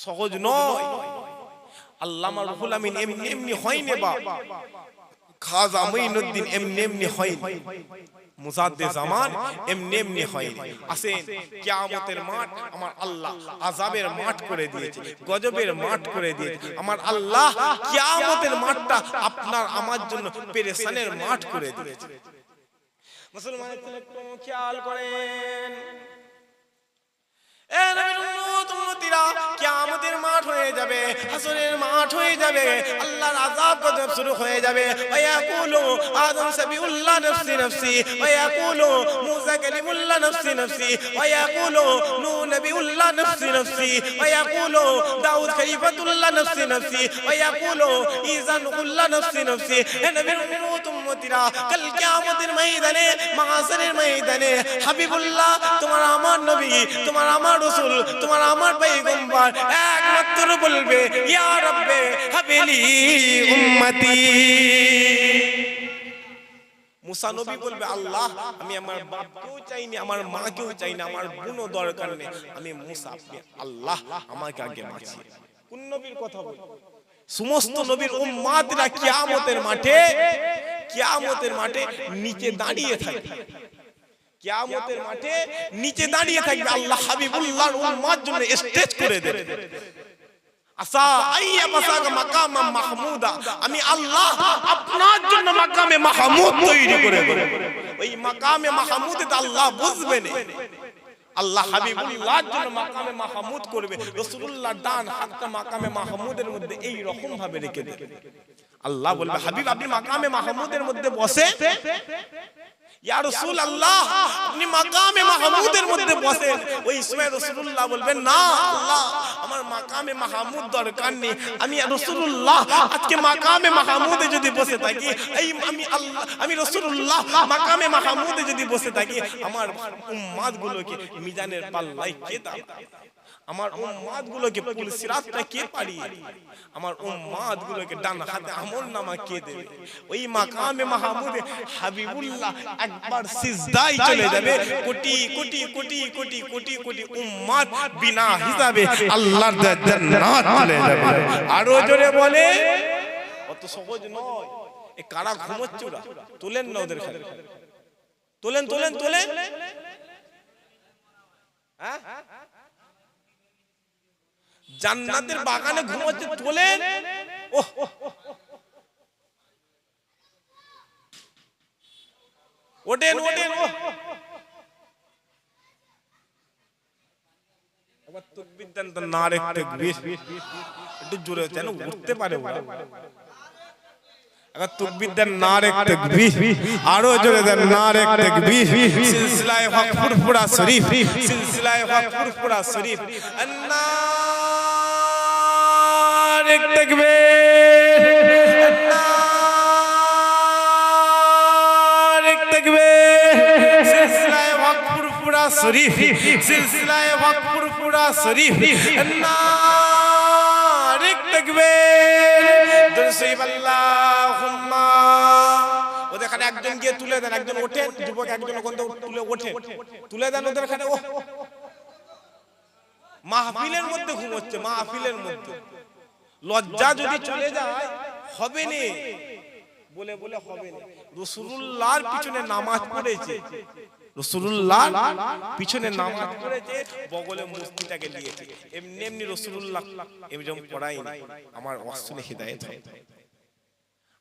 সহজ নয়। আল্লামা রুহুল আমিন এমনি এমনি হয়নি, বাবা খাজা মুঈনুদ্দিন এমনি এমনি হয়নি, মুজাদ্দিদ জামান এমনি এমনি হয়নি। আসেন কিয়ামতের মাঠ আমার আল্লাহ আযাবের মাঠ করে দিয়েছে, গজবের মাঠ করে দিয়েছে। আমার আল্লাহ কিয়ামতের মাঠটা আপনার আমার জন্য পেরেশানের মাঠ করে দিয়েছে। মুসলমানের ছেলে একটু খেয়াল করেন, এ নবীর উম্মত উম্মতিরা, কিয়ামতের মাঠ হয়ে যাবে, হাসরের মাঠ হয়ে যাবে, আল্লাহর আযাব গজব শুরু হয়ে যাবে। ওয়া ইয়াকুলু আদম সাবিউল্লাহ নফসি নফসি, ওয়া ইয়াকুলু মূসা কালিমুল্লাহ নফসি নফসি, ওয়া ইয়াকুলু নূহ নবিউল্লাহ নফসি নফসি, ওয়া ইয়াকুলু দাউদ খলিফাতুল্লাহ নফসি নফসি, ওয়া ইয়াকুলু ঈসা রূহুল্লাহ নফসি নফসি। এ নবীর উম্মত উম্মতিরা, কাল কিয়ামতের ময়দানে, মাহশরের ময়দানে হাবিবুল্লাহ, তোমার আমার নবী, তোমার আমার রাসূল, তোমার আমার পয়গম্বর একমাত্র বলবে, ইয়া রাব্বে হাবিলি উম্মতি। মুসা নবী বলবে, আল্লাহ আমি আমার বাপকেও চাইনি, আমার মাকেও চাইনি, আমার বোনও দরকার নেই, আমি মুসা, আপনি আল্লাহ আমাকে আগে বাঁচিয়ে। কোন নবীর কথা বল? সমস্ত নবীর উম্মতরা কিয়ামতের মাঠে, কিয়ামতের মাঠে নিচে দাঁড়িয়ে থাকে। কিয়ামতের মাঠে নিচে দাঁড়িয়ে থাকবে আল্লাহ হাবিবুল্লাহর উম্মার জন্য স্টেজ করে দেবে আসা আইয়া বাসাকা মাকাম মাহমুদা আমি আল্লাহ আপনার জন্য মাকামে মাহমুদ তৈরি করে দেব ওই মাকামে মাহমুদে আল্লাহ বুঝবেন আল্লাহ হাবিবুল্লাহর জন্য মাকামে মাহমুদ করবে রাসূলুল্লাহ ডান হাতটা মাকামে মাহমুদের মধ্যে এই রকম ভাবে রেখে দেবে আল্লাহ বলবে হাবিব আপনি মাকামে মাহমুদের মধ্যে বসে ইয়া রাসূলুল্লাহ আপনি মাকামে মাহমুদের মধ্যে বসেন ওই সময় রাসূলুল্লাহ বলবেন না আল্লাহ আমার মাকামে মাহমুদ দরকার নেই আমি রাসূলুল্লাহ আজকে মাকামে মাহমুদে যদি বসে থাকি এই আমি রাসূলুল্লাহ মাকামে মাহমুদে যদি বসে থাকি আমার উম্মত গুলোকে মিজানের পাল্লায় কে দাঁড়াবে আমার উম্মত গুলোকে পুল সিরাতটা কে পাড়িয়ে আমার উম্মত গুলোকে ডান হাতে আমলনামা কে দেবে ওই মাকামে মাহমুদে হাবিবুল্লাহ একবার সিজদায় চলে যাবে কোটি কোটি কোটি কোটি কোটি কোটি উম্মত বিনা হিসাবে আল্লাহর জান্নাত চলে যাবে আরো জোরে বলে অত সহজ নয় এ কারা ঘুমোচ্ছে ওরা তুলেন না ওদের খালি তুলেন তুলেন তুলেন হ্যাঁ জান্নাতের বাগানে ঘুমোচ্ছে তোলেন ওহ ওঠেন ওঠেন আবার তাকবীর দেন তো নারে তাকবীর একটু জোরে যেন উঠতে পারে ওরা আবার তাকবীর দেন নারে তাকবীর আরো জোরে দেন নারে তাকবীর সিলসিলায়ে হক ফুরফুরা শরীফ সিলসিলায়ে হক ফুরফুরা শরীফ নারে তাকবীর নারে তাকবীর সিলসিলায়ে হক ফুরফুরা শরীফ সিলসিলায়ে হক ফুরফুরা শরীফ নারে তাকবীর দুরসিব আল্লাহুম্মা ওদের খানে একজন গিয়ে তুলে দেন একজন ওঠেন যুবক একজন ওখান থেকে তুলে ওঠেন তুলে দেন ওদের খানে ও মাহফিলের মধ্যে ঘুমোচ্ছে মাহফিলের মধ্যে লজ্জা যদি চলে যায় হবে না বলে বলে হবে না রাসূলুল্লাহর পিছনে নামাজ পড়েছে রাসূলুল্লাহর পিছনে নামাজ পড়েছে বগলে মুফতিটাকে নিয়েছে এমনি এমনি রাসূলুল্লাহ এরকম পড়াই আমার ওয়াসলে হিদায়াত হয়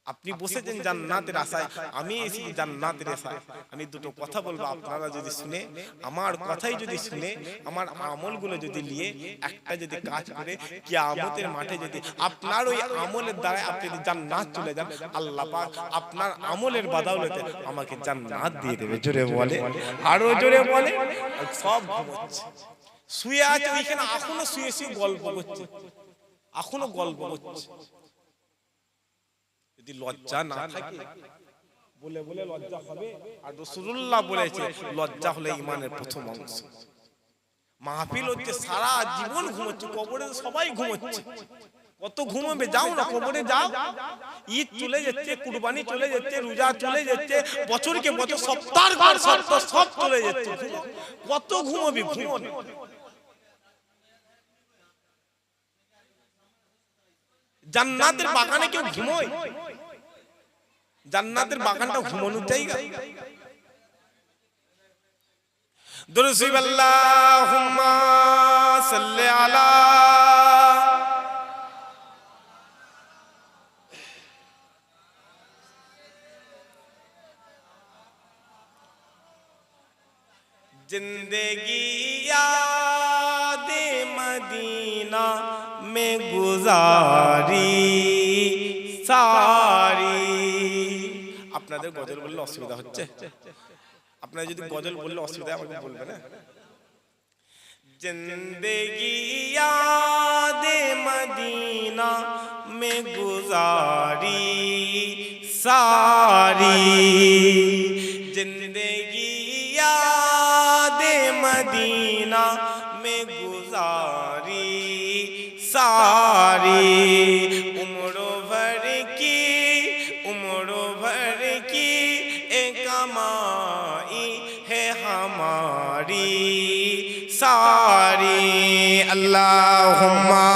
আপনি বসেছেন জান্নাতের আশায় আমি এসেছি জান্নাতের আশায় আমি দুটো কথা বলবো আপনারা যদি শুনে আমার কথাই যদি শুনে আমার আমলগুলো যদি নিয়ে একটা যদি কাজ করে কিয়ামতের মাঠে যদি আপনার ওই আমলের দ্বারা আপনি যদি জান্নাত চলে যান আল্লাহ পাক আপনার আমলের বদৌলতে আমাকে জান্নাত দিয়ে দেবে জোরে বলে আরো জোরে বলে সব ঘুমোচ্ছে শুয়ে আছে ওইখানে এখনো শুয়ে শুয়ে গল্প করছে এখনো গল্প করছে যদি লজ্জা না থাকে বলে বলে লজ্জা হবে আর রাসূলুল্লাহ বলেছে লজ্জা হলো ঈমানের প্রথম অংশ মাহফিল হচ্ছে সারা জীবন ঘুমোচ্ছে কবরে সবাই ঘুমোচ্ছে কত ঘুমাবে যাও না কবরে যাও ঈদ চলে যাচ্ছে কুরবানি চলে যাচ্ছে রোজা চলে যাচ্ছে বছরকে বছর সপ্তাহ পর সপ্তাহ সব চলে যাচ্ছে কত ঘুমাবি ঘুমো জান্নাতের বাগানে কেউ ঘুমোয় জান্নাতের বাগানটা ঘুমানোর জায়গা দুরুদ আল্লাহুম্মা সাল্লি আলা जिंदगी याद मदीना में गुजारी सारी আপনাদের গজল বললে অসুবিধা হচ্ছে আপনারা যদি গজল বললে অসুবিধা আমাকে বলবেন না जिंदगी याद मदीना में गुजारी सारी जिंदगी याद मदीना में गुजारी सारी उम्र भर की एक कमाई है हमारी सारी अल्लाहुम्मा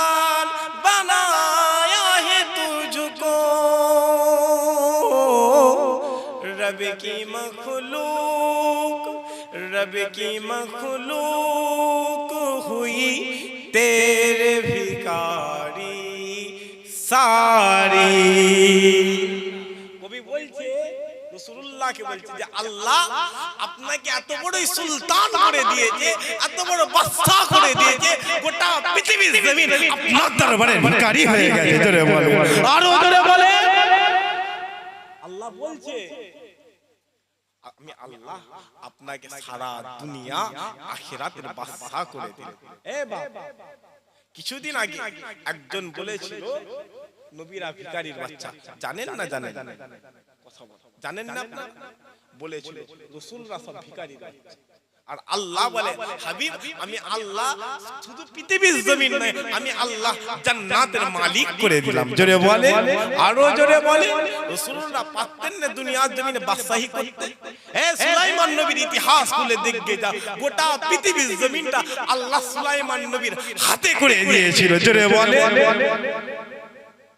सुल्तान बनाया है तुझको रब की मखलूक हुई तेरे भिखारी सारी। কবি বলছে রাসূলুল্লাহকে বলছে যে আল্লাহ আপনাকে এত বড় সুলতান করে দিয়েছে, এত বড় বাদশা করে দিয়েছে, গোটা পৃথিবীর জমিন আপনার দরবারে ভিখারি হয়ে গেছে। জোরে বলে, আরো জোরে বলে। আল্লাহ বলছে আমি আল্লাহ আপনাকে সারা দুনিয়া আখিরাতের বাদশা করে দিলাম। এ বাবা, কিছুদিন আগে একজন বলেছিল নবীরা ভিখারির বাচ্চা। জানেন না? জানেন জানেন না? আপনারা বলেছিল রাসূলরা সব ভিখারির বাচ্চা। আর আল্লাহ বলে হাবিব আমি আল্লাহ শুধু পৃথিবীর জমিন নয়, আমি আল্লাহ জান্নাতের মালিক করে দিলাম। জোরে বলে, আরো জোরে বলে। রাসূলরা পারতেন না দুনিয়ার জমিনে বাদশাহী করতে? এ সুলাইমান নবীর ইতিহাস খুলে দেখবে যা, গোটা পৃথিবীর জমিনটা আল্লাহ সুলাইমান নবীর হাতে করে দিয়েছিল। জোরে বলে।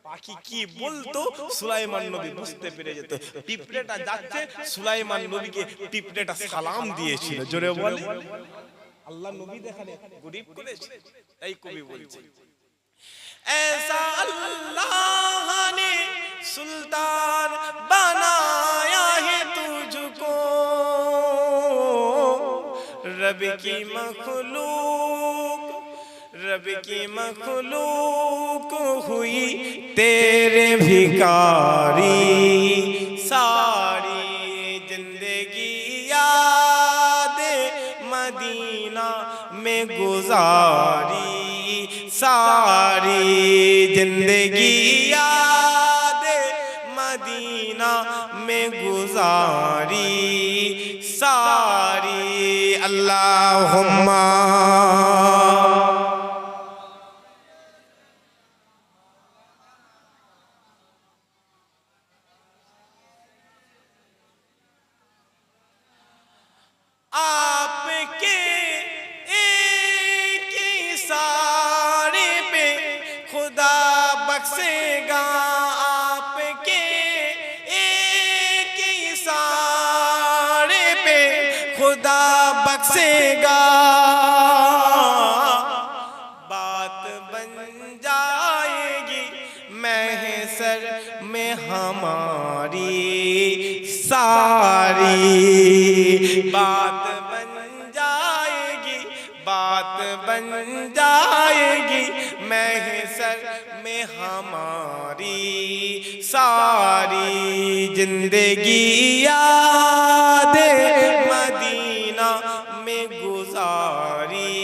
পাখি কি বলতো সুলাইমান নবী বুঝতে পেরে যেত। পিঁপড়েটা যাচ্ছে, সুলাইমান নবীকে পিঁপড়েটা সালাম দিয়েছিল। জোরে বলে। আল্লাহ নবী দেখানে গরিব করেছে। তাই কবি বলছে ऐसा अल्लाह ने सुल्तान बनाया है तुझको रब की मखलूक हुई तेरे भिखारी सारी जिंदगी याद मदीना में गुजारी सारी जिंदगी याद मदीना में गुजारी सारी। अल्लाहुम्मा आपके एक इशारे पे खुदा बख्शेगा, आपके एक इशारे पे खुदा बख्शेगा, बात बन जाएगी महशर में हमारी सारी। बात बन जाएगी महशर में हमारी सारी जिंदगी याद मदीना में गुजारी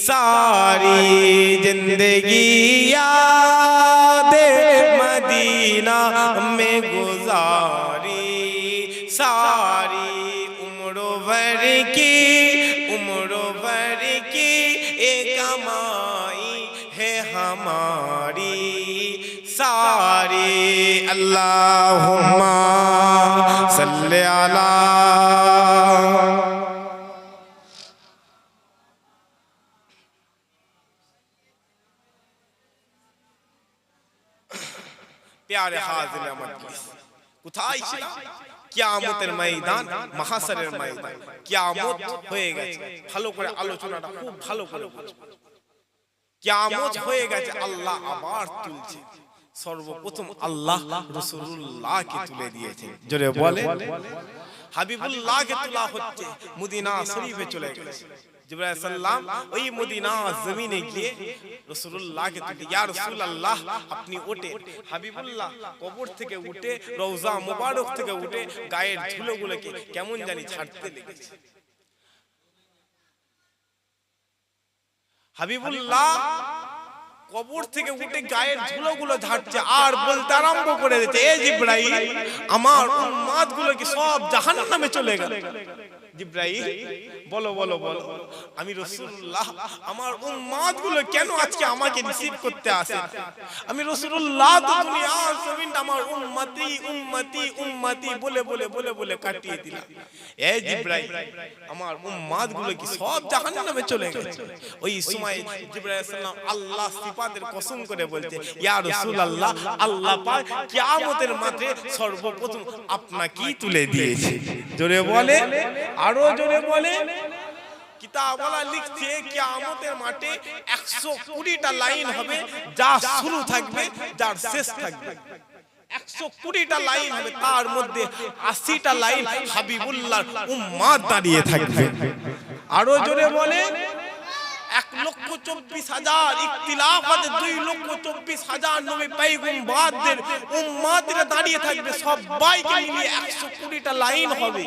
सारी जिंदगी याद मदीना में गुजारी सारी। उम्र भर की एक कमाई है हमारी सारी। अल्लाहुम्मा सल्ले अला। प्यारे हाज़िर मजलिस, কোথায় ছিলাম? কিয়ামতের ময়দান, মাহশরের ময়দান। কিয়ামত হয়ে গেছে, ভালো করে আলোচনাটা খুব ভালো করে বুঝুন। কিয়ামত হয়ে গেছে, আল্লাহ আবার তুলছে। সর্বপ্রথম আল্লাহ রাসূলুল্লাহকে তুলে দিয়েছেন। জোরে বলে। হাবিবুল্লাহকে তোলা হচ্ছে, মদিনা শরীফে চলে গেছে। জিবরাইল সাল্লাম ওই মদিনা জমিনে গিয়ে রাসূলুল্লাহকে তুলে, ইয়া রাসূলুল্লাহ আপনি ওঠে। হাবিবুল্লাহ কবর থেকে উঠে, রওজা মুবারক থেকে উঠে গায়ের ধুলোগুলোকে কেমন জানি ছাড়তে লেগেছে। হাবিবুল্লাহ কবর থেকে উঠে গায়ের ধুলোগুলো ঝাড়ছে আর বলতে আরম্ভ করে দিয়েছে, এ জিবরাইল আমার উম্মতগুলো কি সব জাহান্নামে চলে গেল? জিবরাইল বলো বলো বলো, আমি রাসূলুল্লাহ আমার উম্মত গুলো কেন আজকে আমাকে রিসিভ করতে আসে? আমি রাসূলুল্লাহ তো দুনিয়ার জমিনটা আমার উম্মতি উম্মতি উম্মতি বলে বলে বলে বলে কাটিয়ে দিলাম। এই জিবরাইল আমার উম্মত গুলো কি সব জাহান্নামে চলে গেছে? ওই সময় জিবরাইল আলাইহিস সালাম আল্লাহ সিফাতের কসম করে বলতে, ইয়া রাসূলুল্লাহ, আল্লাহ পাক কিয়ামতের মাঠে সর্বপ্রথম আপনাকেই তুলে দিয়েছে। জোরে বলে, আরো জোরে বলে। কিতাবওয়ালা লিখছে কিয়ামতের মাঠে 120টা লাইন হবে, যা শুরু থাকবে যার শেষ থাকবে। 120টা লাইন হবে, তার মধ্যে 80টা লাইন হাবিবুল্লাহর উম্মত দাঁড়িয়ে থাকবে। আরো জোরে বলে, 1,24,000 ইখতিলাফ আছে, 2,24,000 নবী পয়গম্বরদের উম্মতরা দাঁড়িয়ে থাকবে, সবাইকে মিলিয়ে 120টা লাইন হবে।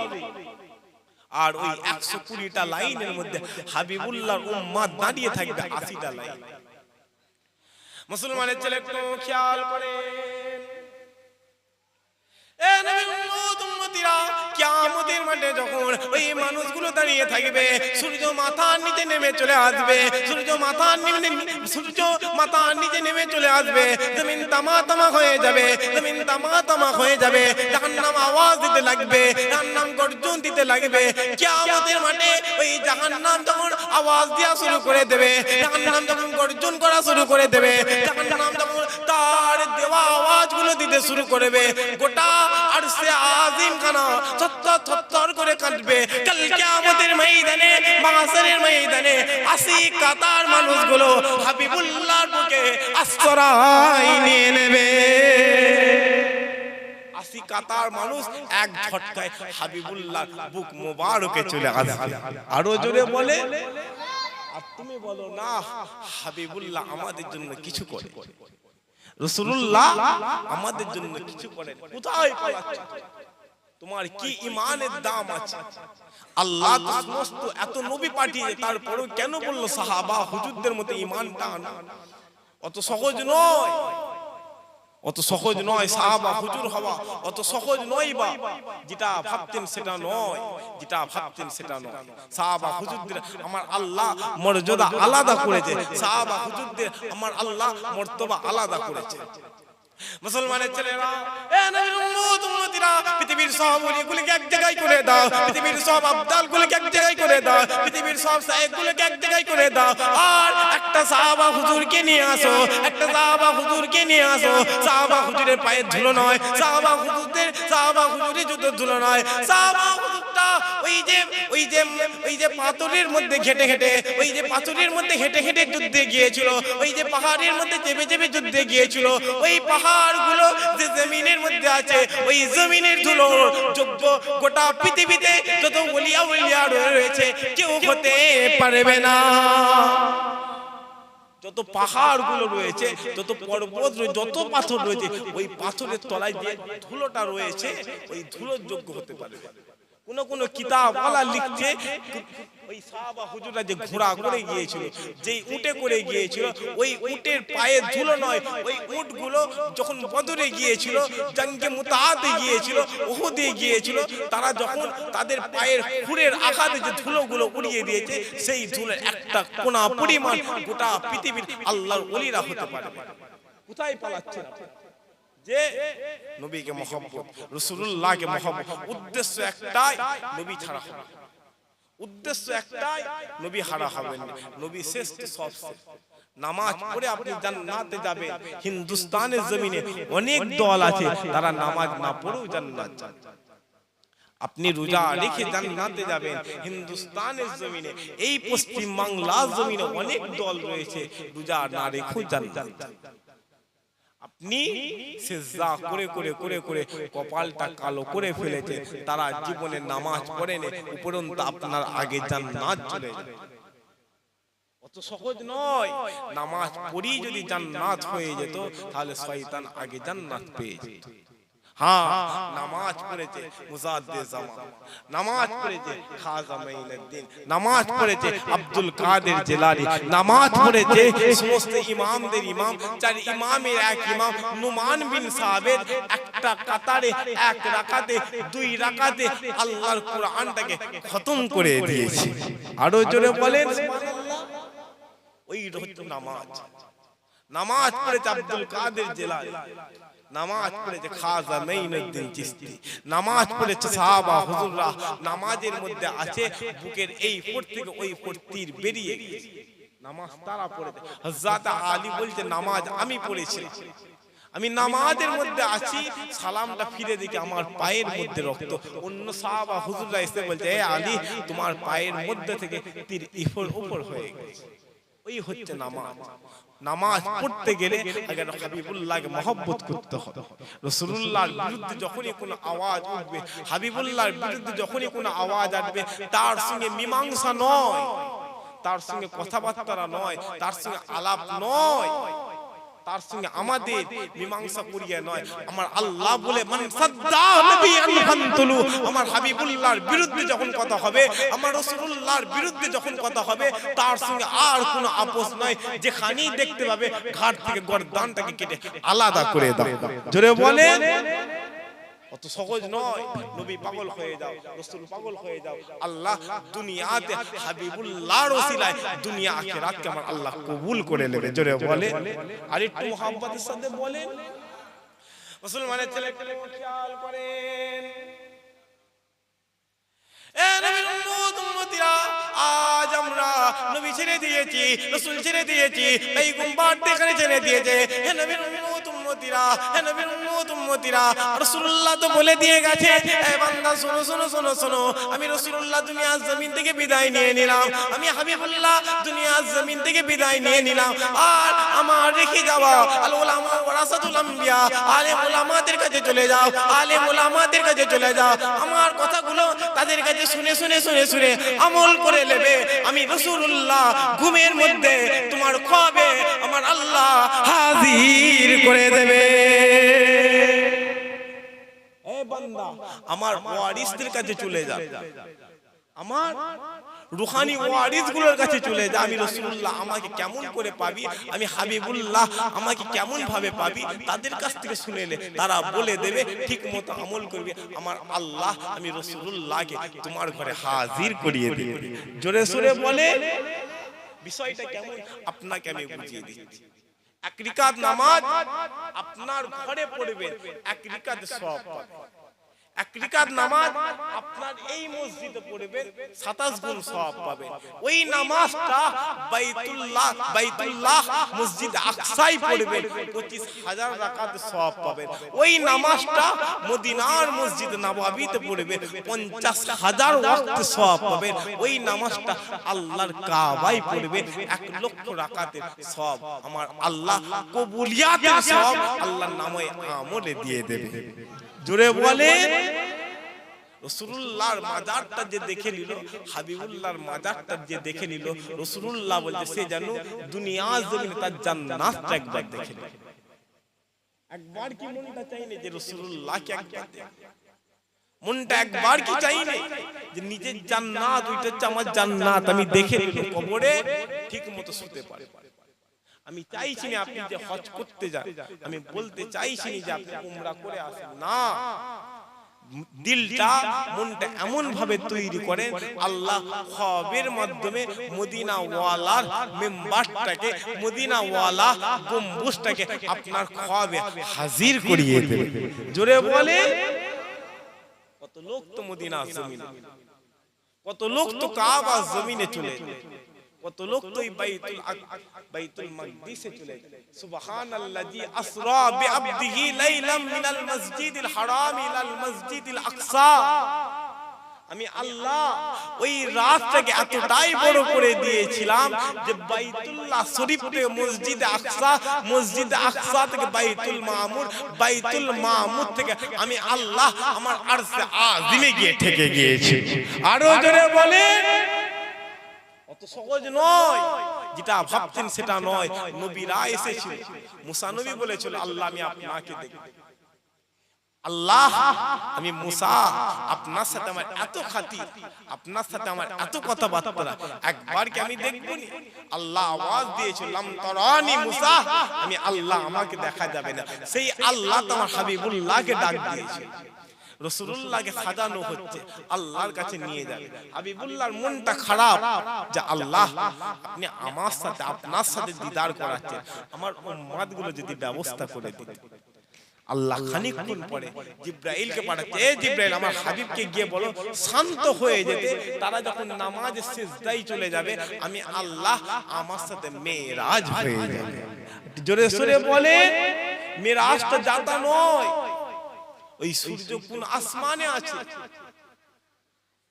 আর ওই 120টা লাইনের মধ্যে হাবিবুল্লাহর উম্মত দাঁড়িয়ে থাকবে 80টা লাইন। মুসলমানের ছেলে একটু খেয়াল করেন, এ নবী উম্মতিরা, কিয়ামতের মাঠে যখন ওই মানুষগুলো দাঁড়িয়ে থাকবে, সূর্য মাথার নিচে নেমে চলে আসবে, সূর্য মাথার নিচে নেমে চলে আসবে, জমিন তামা তামা হয়ে যাবে, জমিন তামা তামা হয়ে যাবে, জাহান্নাম আওয়াজ দিতে লাগবে, জাহান্নাম গর্জন দিতে লাগবে। কিয়ামতের মাঠে ওই জাহান্নাম যখন আওয়াজ দেওয়া শুরু করে দেবে, জাহান্নাম যখন গর্জন করা শুরু করে দেবে, জাহান্নাম যখন তার দেওয়া আওয়াজগুলো দিতে শুরু করবে, গোটা আরশে আজিম খানা থরথর করে কাঁপবে। কাল কিয়ামতের ময়দানে, মাহশরের ময়দানে 80 কাতার মানুষগুলো হাবিবুল্লাহর বুকে আশ্রয় নিয়ে নেবে। 80 কাতার মানুষ এক ঝটকায় হাবিবুল্লাহর বুক মোবারকে চলে আসবে। আরো জোরে বলে, আর তুমি বলো না হাবিবুল্লাহ আমাদের জন্য কিছু করে, রাসূলুল্লাহ আমাদের জন্য কিছু করেন। কোথায় পালাচ্ছ? তোমার কি ঈমানের দাম আছে? আল্লাহ তো সমস্ত এত নবী পাঠিয়ে, তারপরেও কেন বললো সাহাবা হুজুরদের মতো ঈমানটা আনা? অত সহজ নয়, অত সহজ নয় সাহাবা হুজুর হওয়া, অত সহজ নয়। বা যেটা ভাবতেন সেটা নয়, যেটা ভাবতেন সেটা নয়। সাহাবা হুজুরদের আমার আল্লাহ মর্যাদা আলাদা করেছে, সাহাবা হুজুরদের আমার আল্লাহ মর্তবা আলাদা করেছে। মুসলমানের ছেলেরা, এ নবীর উম্মত উম্মতিরা, পৃথিবীর সব ওলিগুলোকে এক জায়গায় করে দাও, পৃথিবীর সব আবদালগুলোকে এক জায়গায় করে দাও, পৃথিবীর সব সাইয়েদগুলোকে এক জায়গায় করে দাও, আর একটা সাহাবা হুজুরকে নিয়ে আসো, একটা সাহাবা হুজুরকে নিয়ে আসো। সাহাবা হুজুরের পায়ের ধুলো নয়, সাহাবা হুজুরের জুতোর ধুলো নয়, সাহাবা হুজুরটা ওই যে পাথরের মধ্যে ঘেটে ঘেটে, ওই যে পাথরের মধ্যে হেঁটে হেঁটে যুদ্ধে গিয়েছিল, ওই যে পাহাড়ের মধ্যে চেপে চেপে যুদ্ধে গিয়েছিল, ওই পাহাড়গুলো যে জমিনের মধ্যে আছে, ওই জমিনের ধুলো যোগ্য গোটা পৃথিবীতে যত ওলিয়া ওলিয়া রয়েছে কেউ হতে পারবে না। যত পাহাড়গুলো রয়েছে, যত পর্বত রয়েছে, যত পাথর রয়েছে, ওই পাথরের তলায় যে ধুলোটা রয়েছে, ওই ধুলোর যোগ্য হতে পারবে। কোন কোন কিতাবওয়ালা লিখছে ওই সাহাবা হুজুররা যে ঘোড়া করে গিয়েছিল, যেই উটে করে গিয়েছিল, ওই উটের পায়ের ধুলো নয়, ওই উটগুলো যখন বদরে গিয়েছিল, জঙ্গে মুতাহাতে গিয়েছিল, উহুদে গিয়েছিল, তারা যখন তাদের পায়ের খুরের আঘাতে যে ধুলোগুলো উড়িয়ে দিয়েছে, সেই ধুলোর একটা কোনা পরিমাণ গোটা পৃথিবীর আল্লাহর ওলিরা হতে পারে। কোথায় পালাচ্ছেন? যে নবীকে মহব্বত, রাসূলুল্লাহকে মহব্বত, উদ্দেশ্য একটাই, নবী ছাড়া হবে, উদ্দেশ্য একটাই, নবী হারা হবেন না, নবী শ্রেষ্ঠ সবচেয়ে। নামাজ পড়ে আপনি জান্নাতে যাবেন। হিন্দুস্তানের জমিনে অনেক দল আছে তারা নামাজ না পড়েও জান্নাত যাবে। আপনি রোজা রেখে জান্নাতে যাবেন। হিন্দুস্তানের জমিনে, এই পশ্চিম বাংলার জমিনে অনেক দল রয়েছে রোজা না রেখেও জান্নাত যাবে। আপনি সিজদা করে করে করে করে কপালটা কালো করে ফেলেছে, তারা জীবনে নামাজ পড়েন, উপরন্তু আপনার আগে জান্নাত চলে যাবে। অত সহজ নয়। নামাজ পড়ি যদি জান্নাত হয়ে যেত, তাহলে শয়তান আগে জান্নাত পেয়ে যেত। হ্যাঁ, নামাজ পড়েছে মুজাদ্দিদ জামান, নামাজ পড়েছে খাজা মাইনুদ্দিন, নামাজ পড়েছে আব্দুল কাদের জিলানী, নামাজ পড়েছে সমস্ত ইমামদের ইমাম, চার ইমামের এক ইমাম নুমান বিন সাবিত একটা কাতারে এক রাকাতে দুই রাকাতে আল্লাহর কোরআনটাকে খতম করে দিয়েছে। আরো জোরে বলেন সুবহানাল্লাহ। ওই হচ্ছে নামাজ। নামাজ পড়েছে আব্দুল কাদের জিলানী, নামাজ পড়েছে খাজা মাইনুদ্দিন চিশতি, নামাজ পড়েছে সাহাবা হুজুররা। নামাজের মধ্যে আছে বুকের এই ফুট থেকে ওই ফুট তীর বেরিয়ে গেছে, নামাজ তারা পড়েছে। হযরত আলী বলতে নামাজ আমি পড়েছি, আমি নামাজের মধ্যে আছি, সালামটা ফিরে দেখি আমার পায়ের মধ্যে রক্ত। অন্য সাহাবা হুজুররা এসে বলছে এ আলী তোমার পায়ের মধ্যে থেকে তীর উপর হয়ে গেছে। ওই হচ্ছে নামাজ। নামাজ পড়তে গেলে আগে হাবিবুল্লাহকে মহব্বত করতে হবে। রাসূলুল্লাহর বিরুদ্ধে যখনই কোনো আওয়াজ উঠবে, হাবিবুল্লাহর বিরুদ্ধে যখনই কোনো আওয়াজ আসবে, তার সঙ্গে মীমাংসা নয়, তার সঙ্গে কথাবার্তা নয়, তার সঙ্গে আলাপ নয়, তার সঙ্গে আমাদের মীমাংসা করিয়ে নয়। আমার আল্লাহ বলে মান সাদ্দা নবিয়ান ফানতুলু, আমার হাবিবুল্লাহর বিরুদ্ধে যখন কথা হবে, আমার রাসূলুল্লাহর বিরুদ্ধে যখন কথা হবে, তার সঙ্গে আর কোনো আপোষ নয়। যেখানেই দেখতে পাবে ঘাট থেকে গর্দানটাকে কেটে আলাদা করে দাও। জোরে বলেন, অত সহজ নয়। নবী পাগল হয়ে যাও, রাসূল পাগল হয়ে যাও, আল্লাহ দুনিয়াতে হাবিবুল্লাহর ওসিলায় দুনিয়া আখিরাতকে আমার আল্লাহ কবুল করে নেবে। জোরে বলে আর একটু মোহাব্বতের সাথে বলেন মুসলমানের ছেলে খেয়াল করেন। এ নবীর উম্মত উম্মতিরা, আজ আমরা নবী ছেড়ে দিয়েছি, রাসূল ছেড়ে দিয়েছি, পয়গম্বর দেখানে ছেড়ে দিয়েছে। হে নবীর উম্মত উম্মতিরা, হে নবীর উম্মত উম্মতিরা, রাসূলুল্লাহ তো বলে দিয়ে গেছে এ বান্দা শোনো শোনো শোনো শোনো, আমি রাসূলুল্লাহ দুনিয়ার জমিন থেকে বিদায় নিয়ে নিলাম, আমি হাবিবুল্লাহ দুনিয়ার জমিন থেকে বিদায় নিয়ে নিলাম। আর আমার রেখে যাওয়া আল উলামা ওয়ারাসাতুল আম্বিয়া, আলেম উলামাদের কাছে চলে যাও, আলেম উলামাদের কাছে চলে যাও, আমার কথাগুলো তাদের কাছে শুনে শুনে শুনে শুনে আমল করে নেবে। আমি রাসূলুল্লাহ ঘুমের মধ্যে তোমার খাবে আমার আল্লাহ হাজির করে দেবে। এ বান্দা আমার ওয়ারিসদের কাছে চলে যা, আমার রুহানি ওয়ারিসগুলোর কাছে চলে যা। আমি রাসূলুল্লাহ আমাকে কেমন করে পাবি, আমি হাবিবুল্লাহ আমাকে কেমন ভাবে পাবি, তাদের কাছ থেকে শুনে নে, তারা বলে দেবে, ঠিক মতো আমল করবে। আমার আল্লাহ আমি রাসূলুল্লাহকে তোমার ঘরে হাজির করিয়ে দেবে। জোরে সোরে বলে বিষয়টা কেমন আপনাকে আমি বুঝিয়ে দিচ্ছি। এক রাকাত নামাজ আপনার ঘরে পড়বেন, এক রাকাত সওয়াব পাবেন। এক রাকাত নামাজ আপনার এই মসজিদে পড়বেন, 27 গুণ সওয়াব পাবেন। ওই নামাজটা বাইতুল্লাহ মসজিদ আকসায় পড়বেন, 25,000 রাকাত সওয়াব পাবেন। ওই নামাজটা মদিনার মসজিদ নববীতে পড়বেন, 50,000 ওয়াক্ত সওয়াব পাবেন। ওই নামাজটা আল্লাহর কাবায় পড়বেন, 1 লক্ষ রাকাতের সওয়াব আমার আল্লাহ কবুলিয়াতের সওয়াব আল্লাহর নামে আমলে দিয়ে দেবে। জোরে বলে রাসূলুল্লাহর মাজারটা যে দেখে নিল, হাবিবুল্লাহর মাজারটা যে দেখে নিল, রাসূলুল্লাহ বলতে সে জানো দুনিয়ার জমিনে তার জান্নাতটা একবার দেখে নিল। একবার কি মনটা চাই না যে রাসূলুল্লাহকে একবার দেখে, মনটা একবার কি চাই না যে নিজের জান্নাত, ওইটা হচ্ছে আমার জান্নাত, আমি দেখে নিল, কবরে ঠিক মতো শুতে পারে। আমি চাইছি না আপনি যে হজ করতে যান, আমি বলতে চাইছি না যে আপনি উমরা করে আসেন, না, দিলটা মনটা এমন ভাবে তৈরি করেন আল্লাহ খ্বাবের মাধ্যমে মদিনা ওয়ালার মেম্বারটাকে, মদিনা ওয়ালা গম্বুজটাকে আপনার খ্বাবে হাজির করিয়ে দেবে। জোরে বলে কত লোক তো মদিনা জমিনে, কত লোক তো কাবা জমিনে চলে, কত লোক তো বাইতুল মাকদিসে চলে যায়। সুবহানাল্লাযী আসরা বিআবদিহি লাইলাম মিনাল মাসজিদিল হারাম ইলাল মাসজিদিল আকসা। আমি আল্লাহ ওই রাতটাকে এতটাই বড় করে দিয়েছিলাম যে বাইতুল্লাহ শরীফ থেকে মসজিদে আকসা, মসজিদে আকসা থেকে বাইতুল মামুর, বাইতুল মামুর থেকে আমি আল্লাহ আমার আরশে আজিমে গিয়ে ঠেকে গিয়েছি। আরো জোরে বলে অত সহজ নয়, যেটা ভাবছেন সেটা নয়। নবীরা এসেছিল, মুসা নবী বলেছিল আল্লাহ আমি আপনাকে দেখব, আল্লাহ আমি মুসা আপনার সাথে আমার এত খাতির, আপনার সাথে আমার এত কথাবার্তা, একবার কি আমি দেখব নি? আল্লাহ আওয়াজ দিয়েছিল লাম তারানি মুসা, আমি আল্লাহ আমাকে দেখা যাবে না। সেই আল্লাহ তোমার হাবিবুল্লাহকে ডাক দিয়েছে, রাসূলুল্লাহকে সাজানো হচ্ছে, আল্লাহর কাছে নিয়ে যাবে। হাবিবুল্লাহর মনটা খারাপ যে আল্লাহ আপনি আমার সাথে আপনার সাথে দিদার করাচ্ছেন, আমার উম্মতগুলো যদি ব্যবস্থা করে দিতেন। আল্লাহ খানিকক্ষণ পরে জিব্রাইলকে পাঠাচ্ছে, এ জিব্রাইল আমার হাবিবকে গিয়ে বলো শান্ত হয়ে যেতে, তারা যখন নামাজে সিজদায় চলে যাবে আমি আল্লাহ আমার সাথে মেরাজ হয়ে যাবে। জোরে সোরে বলে মেরাজটা যাতা নয়। ওই সূর্য কোন আসমানে আছে?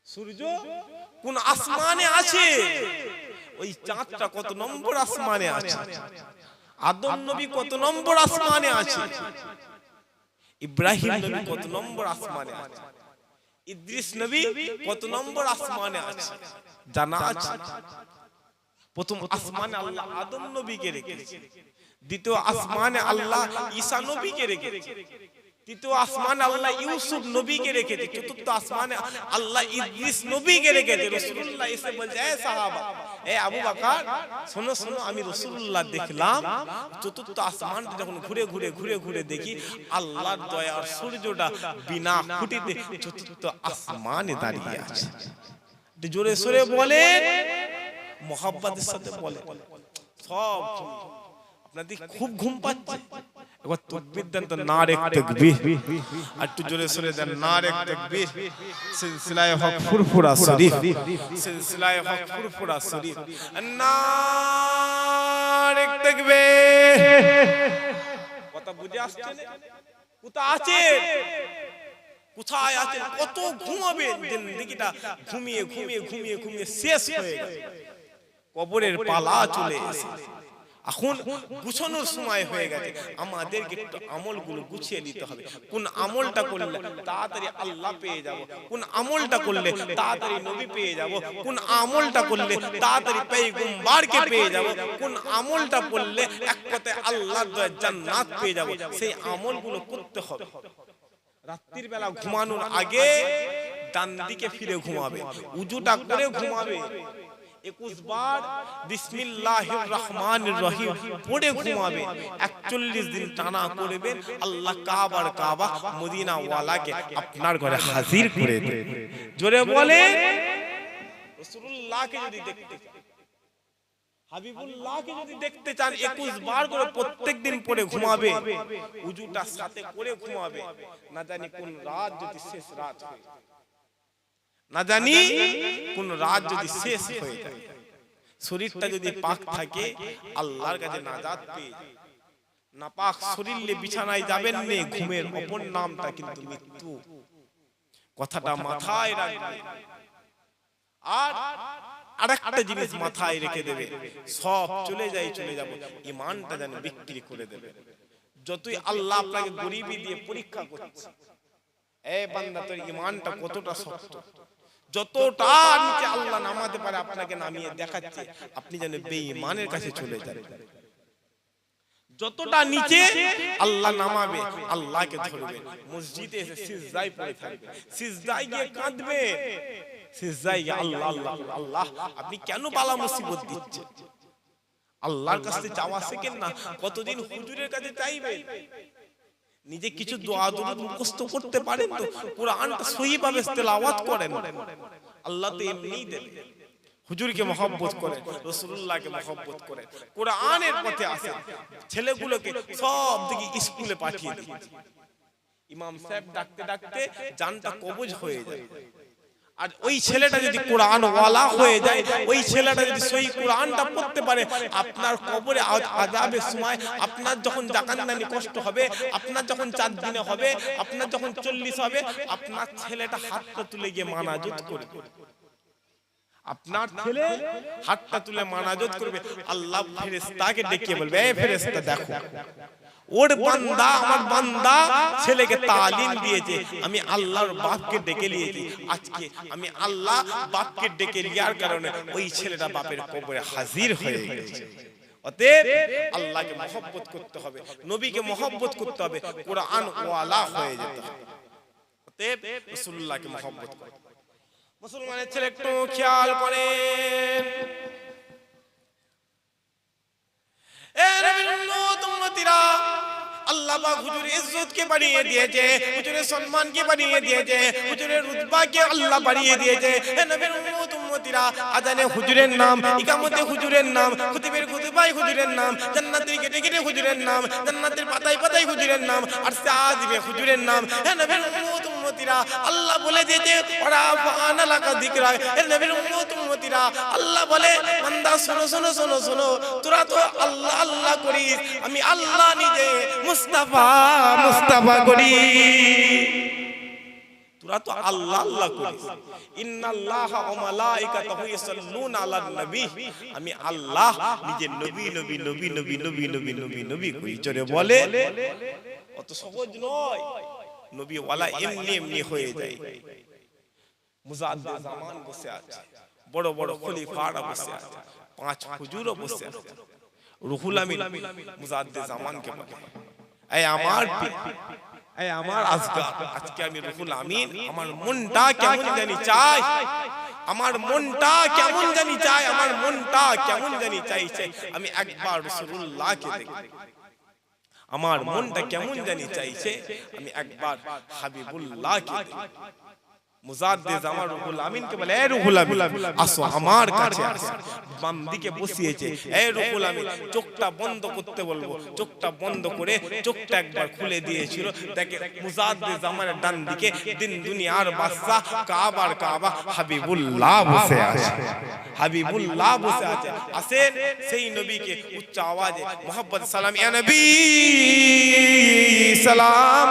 সূর্য কোন আসমানে আছে? ওই চাঁদটা কত নম্বর আসমানে আছে? আদম নবী কত নম্বর আসমানে আছে? ইব্রাহিম নবী কত নম্বর আসমানে আছে? ইদ্রিস নবী কত নম্বর আসমানে আছে জানা আছে? প্রথম আসমানে আল্লাহ আদম নবীকে রেখেছে, দ্বিতীয় আসমানে আল্লাহ ঈসা নবীকে রেখেছে, তৃতীয় আসমানে আল্লাহ ইউসুফ নবীকে রেখেছে, চতুর্থ আসমানে আল্লাহ ইদ্রিস নবীকে রেখেছে। রাসূলুল্লাহ এসে বলছে, এ সাহাবা, এ আবু বকর শোনো শোনো, আমি রাসূলুল্লাহ দেখলাম চতুর্থ আসমানটা যখন ঘুরে ঘুরে ঘুরে ঘুরে দেখি আল্লাহর দয়ার সূর্যটা বিনা খুঁটিতে চতুর্থ আসমানে দাঁড়িয়ে আছে। জোরে সোরে বলেন, মোহাব্বতের সাথে বলে। সব আপনাদের খুব ঘুম পাচ্ছে, একবার তাকবীর দেন তো, নারে তাকবীর। আর একটু জোরে সোরে দেন নারে তাকবীর। সিলসিলায়ে হক ফুরফুরা শরীফ, সিলসিলায়ে হক ফুরফুরা শরীফ, নারে তাকবীর। কথা বুঝে আসছে না? কোথায় আছে? কোথায় আছে? কত ঘুমাবেন? জিন্দেগিটা ঘুমিয়ে ঘুমিয়ে ঘুমিয়ে ঘুমিয়ে শেষ হয়ে গেছে, কবরের পালা চলে এসেছে। এখন গুছানোর সময় হয়ে গেছে, আমাদেরকে একটু আমলগুলো গুছিয়ে নিতে হবে। কোন আমলটা করলে তাড়াতাড়ি আল্লাহ পেয়ে যাব, কোন আমলটা করলে তাড়াতাড়ি নবী পেয়ে যাব, কোন আমলটা করলে তাড়াতাড়ি পয়গম্বরকে পেয়ে যাব, কোন আমলটা করলে এক কথায় আল্লাহর দয়ায় জান্নাত পেয়ে যাব, সেই আমলগুলো করতে হবে। রাত্রির বেলা ঘুমানোর আগে ডান দিকে ফিরে ঘুমাবে, উজুটা করে ঘুমাবে, 21 বার বিসমিল্লাহির রহমানির রহিম পড়ে ঘুমাবে, 41 দিন টানা করবেন, আল্লাহ কাবার কাবা মদিনা ওয়ালাকে আপনার ঘরে হাজির করে দেবে। জোরে বলে রাসূলুল্লাহকে যদি দেখতে চান, হাবিবুল্লাহকে যদি দেখতে চান, 21 বার করে প্রত্যেকদিন পড়ে ঘুমাবে, উজুটা সাথে করে ঘুমাবে। না জানি কোন রাত যদি শেষ রাত হয়, না জানি কোন রাত যদি শেষ হয়ে যায়, শরীরটা যদি পাক থাকে আল্লাহর কাছে নাজাত পেয়ে যায়। না পাক শরীর নিয়ে বিছানায় যাবেন না, ঘুমের অপর নামটা কিন্তু মৃত্যু। কথাটা মাথায় রাখবেন। আর আরেকটা জিনিস মাথায় রেখে দেবে, সব চলে যায় চলে যাব, ঈমানটা যেন বিক্রি করে দেবে। যতই আল্লাহ আপনাকে গরিবি দিয়ে পরীক্ষা করছে, এ বান্দা তোর ঈমানটা কতটা শক্ত, যতটা নিচে আল্লাহ নামাতে পারে আপনাকে নামিয়ে দেখাচ্ছে, আপনি যেন বেঈমানের কাছে চলে যান। যতটা নিচে আল্লাহ নামাবে আল্লাহকে ধরবে, মসজিদে এসে সিজদায় পড়ে থাকবে, সিজদায় গিয়ে কাঁদবে, সিজদায় গিয়ে আল্লাহ আল্লাহ আল্লাহ আপনি কেন বালা মুসিবত দিচ্ছেন? আল্লাহর কাছে চাওয়া শেখেন না, কতদিন হুজুরের কাছে চাইবেন? নিজে কিছু দোয়া দরুদ মুখস্থ করতে পারেন তো? কুরআনটা সহিভাবে তেলাওয়াত করেন, আল্লাহ তো এমনিই দেন। হুজুরকে মহব্বত করেন, রাসূলুল্লাহকে মহব্বত করেন, কুরআনের পথে আসেন, ছেলেগুলোকে সব দিকে স্কুলে পাঠিয়ে দিন। ইমাম সাহেব ডাকতে ডাকতে জানটা কবজ হয়ে যায়। আর ওই ছেলেটা যদি কোরআন ওয়ালা হয়ে যায়, ওই ছেলেটা যদি সহি কোরআনটা পড়তে পারে, আপনার কবরে আযাবের সময় আপনার যখন জাকান্দানি কষ্ট হবে, আপনার যখন 4 দিনে হবে, আপনার যখন 40 হবে, আপনার ছেলেটা হাতটা তুলে গিয়ে মানাজত করবে। আপনার ছেলে হাতটা তুলে মানাজত করবে, আল্লাহ ফেরেশতাকে ডেকে বলবে, এই ফেরেশতা দেখো, ওর বান্দা আমার বান্দা ছেলেকে তালিম দিয়েছে, আমি আল্লাহর বাপকে ডেকে নিয়েছি, আজকে আমি আল্লাহ বাপকে ডেকে নেওয়ার কারণে ওই ছেলেটা বাপের কবরে হাজির হয়ে গেছে। অতএব আল্লাহকে মহব্বত করতে হবে, নবীকে মহব্বত করতে হবে, কোরআন ওয়ালা হয়ে যেতে হবে। অতএব রাসূলুল্লাহকে মহব্বত করতে হবে। মুসলমানের ছেলে একটু খেয়াল করেন, এ নবীর উম্মত উম্মতিরা, আল্লাহ পাক হুজুরের ইজ্জতকে বাড়িয়ে দিয়েছে, হুজুরের সম্মানকে বাড়িয়ে দিয়েছে, হুজুরের রুতবাকে আল্লাহ বাড়িয়ে দিয়েছে। হে নবীর উম্মত উম্মতিরা, আযানে হুজুরের নাম, ইকামতে হুজুরের নাম, খুতবের খুতবায় হুজুরের নাম, জান্নাতের গেটে গেটে হুজুরের নাম, জান্নাতের পাতায় পাতায় হুজুরের নাম, আর সাদিবে হুজুরের নাম। হে নবীর উম্মত উম্মতিরা, আল্লাহ বলে দিয়েছে ওরা ফানা লাকা যিকরা। হে নবীর উম্মত উম্মতিরা, আল্লাহ বলে বান্দা শোনো শোনো শোনো শোনো, তোরা তো আল্লাহ আল্লাহ করিস, আমি আল্লাহ নিজে মুস্তাফা মুস্তাফা করি। তোরা তো আল্লাহ আল্লাহ করিস, ইন্নাল্লাহা ওয়া মালাইকাতাহু ইউসাল্লুনা আলান নবী, আমি আল্লাহ নিজে নবী নবী নবী নবী নবী নবী নবী নবী করি। জোরে বলে, অত সহজ নয়, নবী ওয়ালা এমনি এমনি হয়ে যায়। মুজাদ্দিদ জামান বসে আছে, বড় বড় খলিফারা বসে আছে, পাঁচ হুজুরও বসে আছে। রুহুল আমিন মুজাদ্দিদ জামানকে বলে, এই আমার এই আমার আজকাল আজকে আমি রুহুল আমিন, আমার মনটা কেমন জানি চাই, আমার মনটা কেমন জানি চাই, আমার মনটা কেমন জানি চাইছে আমি একবার রাসূলুল্লাহকে দেখব। আমার মনটা কেমন জানি চাইছে আমি একবার হাবিবুল্লাহকে দেখব। মুজাদ্দিদ জামান রুহুল আমিনকে বলে, এ রুহুল আমিন আসো আমার কাছে আসো। বাম দিকে বসিয়েছে, এ রুহুল আমিন চোখটা বন্ধ করতে বলবো, চোখটা বন্ধ করে চোখটা একবার খুলে দিয়েছিল। দেখে মুজাদ্দিদ জামানের ডান দিকে দিন দুনিয়ার বাদশা কাবার কাবা হাবিবুল্লাহ বসে আছে, হাবিবুল্লাহ বসে আছে। আসেন সেই নবীকে উচ্চ আওয়াজে মোহাম্মদ সালাম, ইয়া নবী সালাম